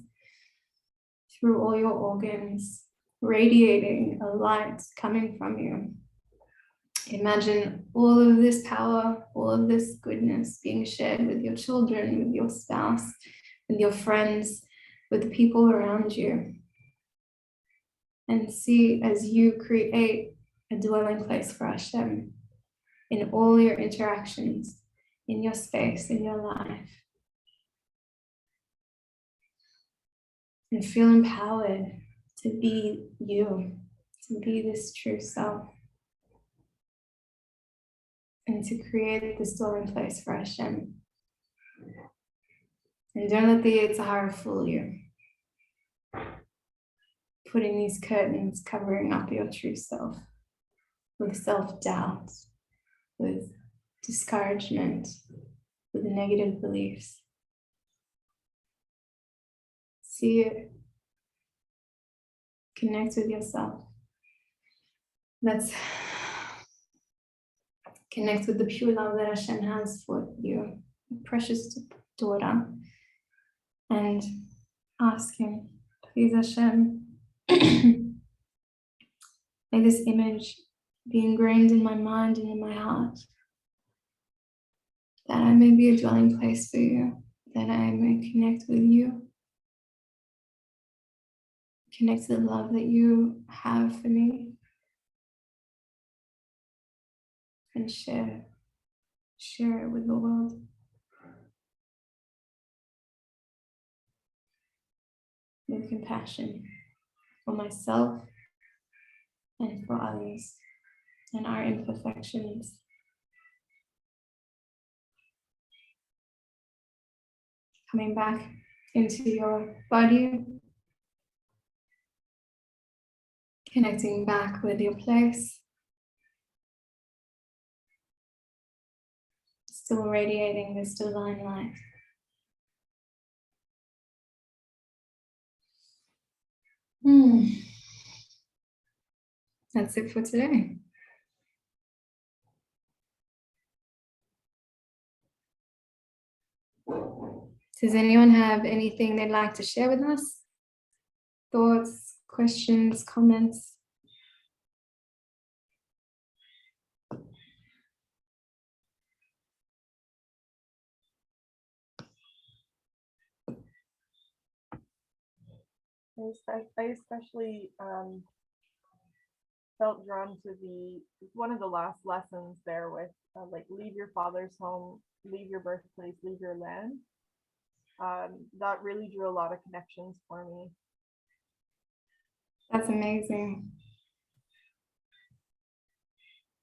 through all your organs, radiating a light coming from you. Imagine all of this power, all of this goodness being shared with your children, with your spouse, with your friends, with the people around you. And see as you create a dwelling place for Hashem in all your interactions, in your space, in your life. And feel empowered to be you, to be this true self. And to create this dwelling place for Hashem. And don't let the Yetzer Hara fool you. putting these curtains, covering up your true self with self-doubt, with discouragement, with negative beliefs. See it. Connect with yourself. Let's connect with the pure love that Hashem has for you, precious daughter, and ask him, please Hashem, may this image be ingrained in my mind and in my heart, that I may be a dwelling place for you, that I may connect with you, connect to the love that you have for me, and share it with the world. With compassion for myself and for others and our imperfections. Coming back into your body, connecting back with your place, still radiating this divine light. That's it for today. Does anyone have anything they'd like to share with us? Thoughts, questions, comments? I especially felt drawn to one of the last lessons there with like leave your father's home, leave your birthplace, leave your land. That really drew a lot of connections for me. That's amazing.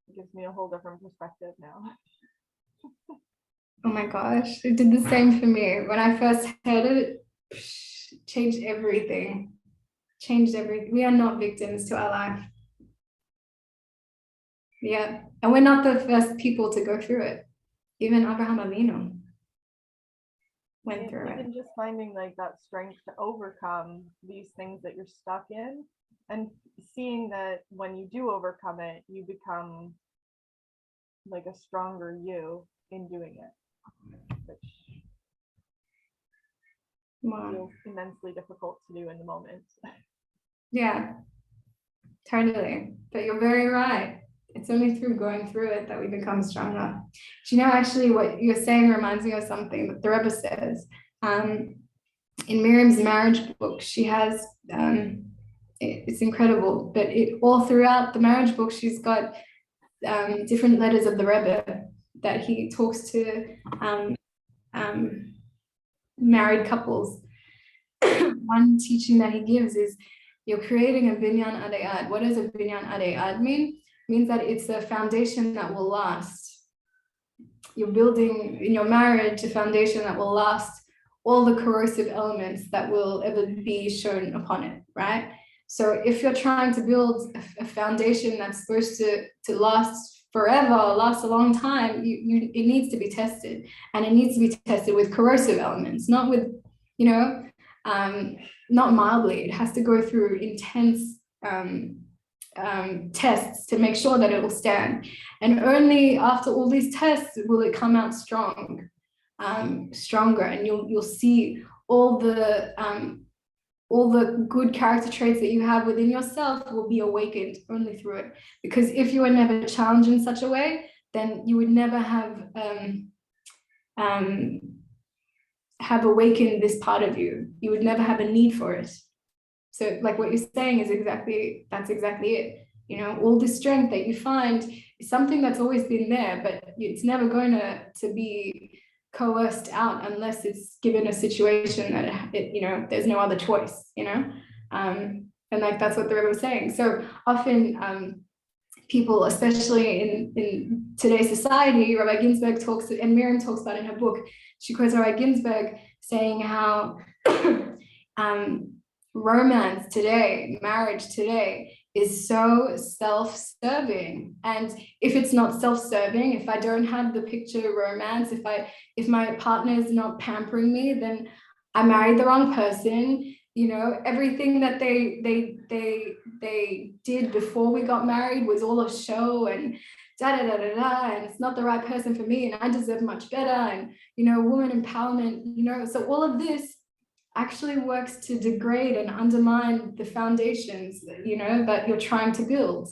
It gives me a whole different perspective now. Oh my gosh, it did the same for me. When I first heard it, changed everything. We are not victims to our life. Yeah, and we're not the first people to go through it. Even Abraham Avinu went through it. Even just finding like that strength to overcome these things that you're stuck in, and seeing that when you do overcome it, you become like a stronger you in doing it, which feels immensely difficult to do in the moment. Yeah, totally. But you're very right. It's only through going through it that we become stronger. Do you know, actually, what you're saying reminds me of something that the Rabbi says. In Miriam's marriage book, she has, it's incredible, but all throughout the marriage book, she's got different letters of the Rabbi that he talks to married couples. One teaching that he gives is, you're creating a binyan adei ad. What does a binyan adei ad mean? It means that it's a foundation that will last. You're building in your marriage a foundation that will last all the corrosive elements that will ever be shown upon it, right? So if you're trying to build a foundation that's supposed to last forever, last a long time, it needs to be tested, and it needs to be tested with corrosive elements, not with, not mildly. It has to go through intense tests to make sure that it will stand. And only after all these tests will it come out stronger, and you'll see all the good character traits that you have within yourself will be awakened only through it. Because if you were never challenged in such a way, then you would never have awakened this part of you. You would never have a need for it. So like what you're saying is that's exactly it. All the strength that you find is something that's always been there, but it's never going to be coerced out unless it's given a situation that there's no other choice, and like that's what the Rebbe was saying. So often people, especially in today's society, Rabbi Ginsburg talks, and Miriam talks about in her book, she quotes Rabbi Ginsburg saying how romance today, marriage today is so self-serving. And if it's not self-serving, if I don't have the picture romance, if my partner is not pampering me, then I married the wrong person. You know, everything that they did before we got married was all a show and da da da da da, and it's not the right person for me, and I deserve much better, and you know, woman empowerment, you know, so all of this actually works to degrade and undermine the foundations, you know, that you're trying to build.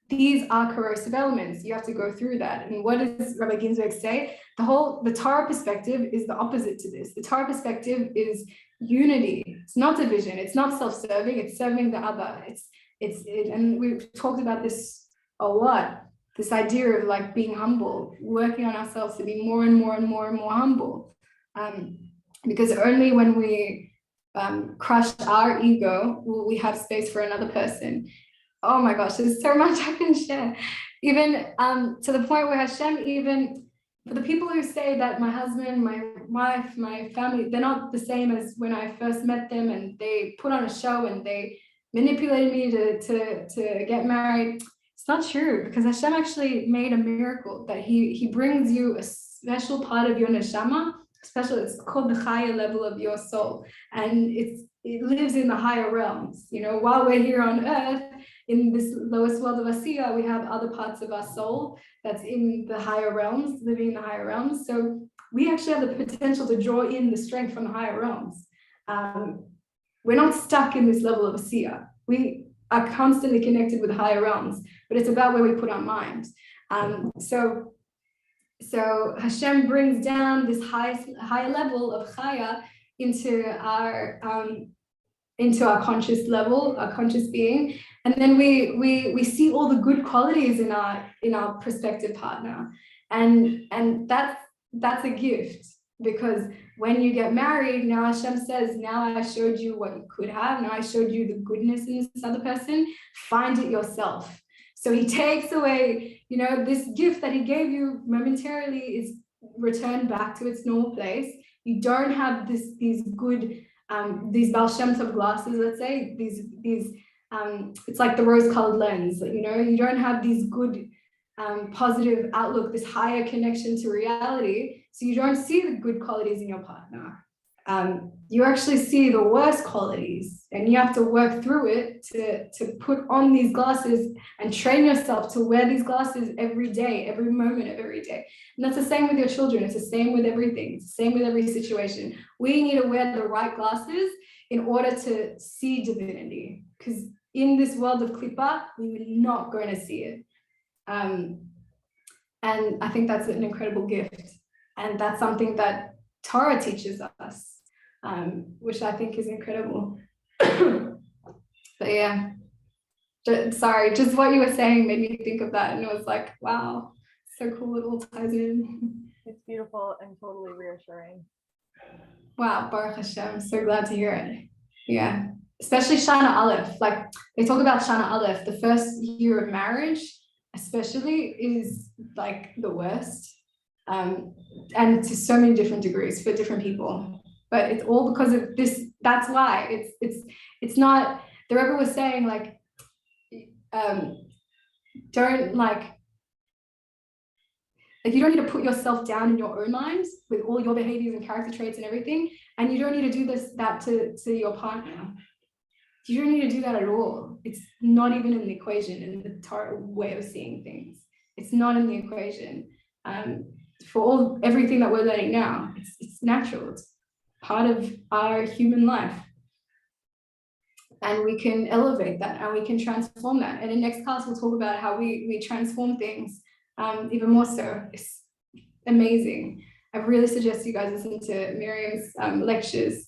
These are corrosive elements. You have to go through that. And what does Rabbi Ginsburg say? The Torah perspective is the opposite to this. The Torah perspective is unity. It's not division. It's not self-serving. It's serving the other. And we've talked about this a lot. This idea of like being humble, working on ourselves to be more and more and more and more humble. Because only when we crush our ego will we have space for another person. Oh my gosh, there's so much I can share. Even to the point where Hashem, even for the people who say that my husband, my wife, my family, they're not the same as when I first met them, and they put on a show and they manipulated me to get married. It's not true, because Hashem actually made a miracle that he brings you a special part of your neshama, it's called the higher level of your soul, and it lives in the higher realms. You know, while we're here on earth, in this lowest world of Asiya, we have other parts of our soul that's in the higher realms, living in the higher realms. So we actually have the potential to draw in the strength from the higher realms. We're not stuck in this level of Asiya. We are constantly connected with higher realms, but it's about where we put our mind. So Hashem brings down this higher level of Chaya into our conscious level, our conscious being, and then we see all the good qualities in our prospective partner, and that's a gift, because when you get married, now Hashem says, now I showed you what you could have, now I showed you the goodness in this other person, find it yourself. So he takes away, you know, this gift that he gave you momentarily is returned back to its normal place. You don't have these good, these Baal Shem Tov glasses, let's say, it's like the rose-colored lens, you know, you don't have these good, positive outlook, this higher connection to reality. So you don't see the good qualities in your partner. You actually see the worst qualities, and you have to work through it to put on these glasses and train yourself to wear these glasses every day, every moment of every day. And that's the same with your children. It's the same with everything. It's the same with every situation. We need to wear the right glasses in order to see divinity, because in this world of Klippa, we're not going to see it. And I think that's an incredible gift. And that's something that Torah teaches us, which I think is incredible. But yeah, sorry, just what you were saying made me think of that, and it was like, wow, so cool, it all ties in. It's beautiful and totally reassuring. Wow, Baruch Hashem, so glad to hear it. Yeah, especially Shana Aleph, like they talk about Shana Aleph, the first year of marriage especially is like the worst. And to so many different degrees for different people, but it's all because of this. That's why it's not. The Rebbe was saying like, don't like you don't need to put yourself down in your own mind with all your behaviors and character traits and everything, and you don't need to do that to your partner. You don't need to do that at all. It's not even in the equation in the Torah way of seeing things. It's not in the equation. For everything that we're learning now, it's natural. It's part of our human life, and we can elevate that and we can transform that. And in next class, we'll talk about how we transform things even more so. It's amazing. I really suggest you guys listen to Miriam's lectures.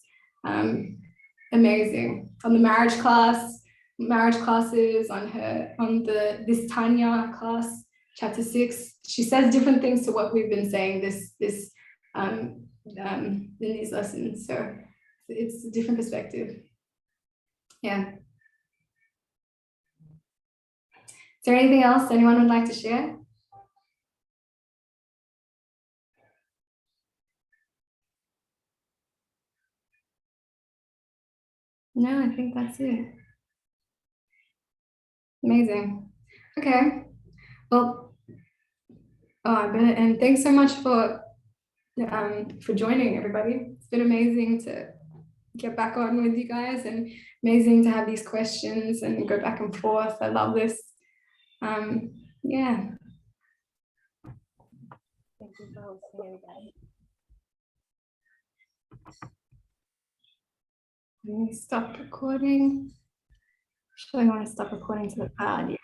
Amazing. On the marriage classes, on this Tanya class, chapter 6, she says different things to what we've been saying in these lessons. So it's a different perspective. Yeah. Is there anything else anyone would like to share? No, I think that's it. Amazing. Okay. Well, and thanks so much for joining, everybody. It's been amazing to get back on with you guys, and amazing to have these questions and go back and forth. I love this. Yeah. Thank you for hosting it again. Let me stop recording. Actually, I want to stop recording to the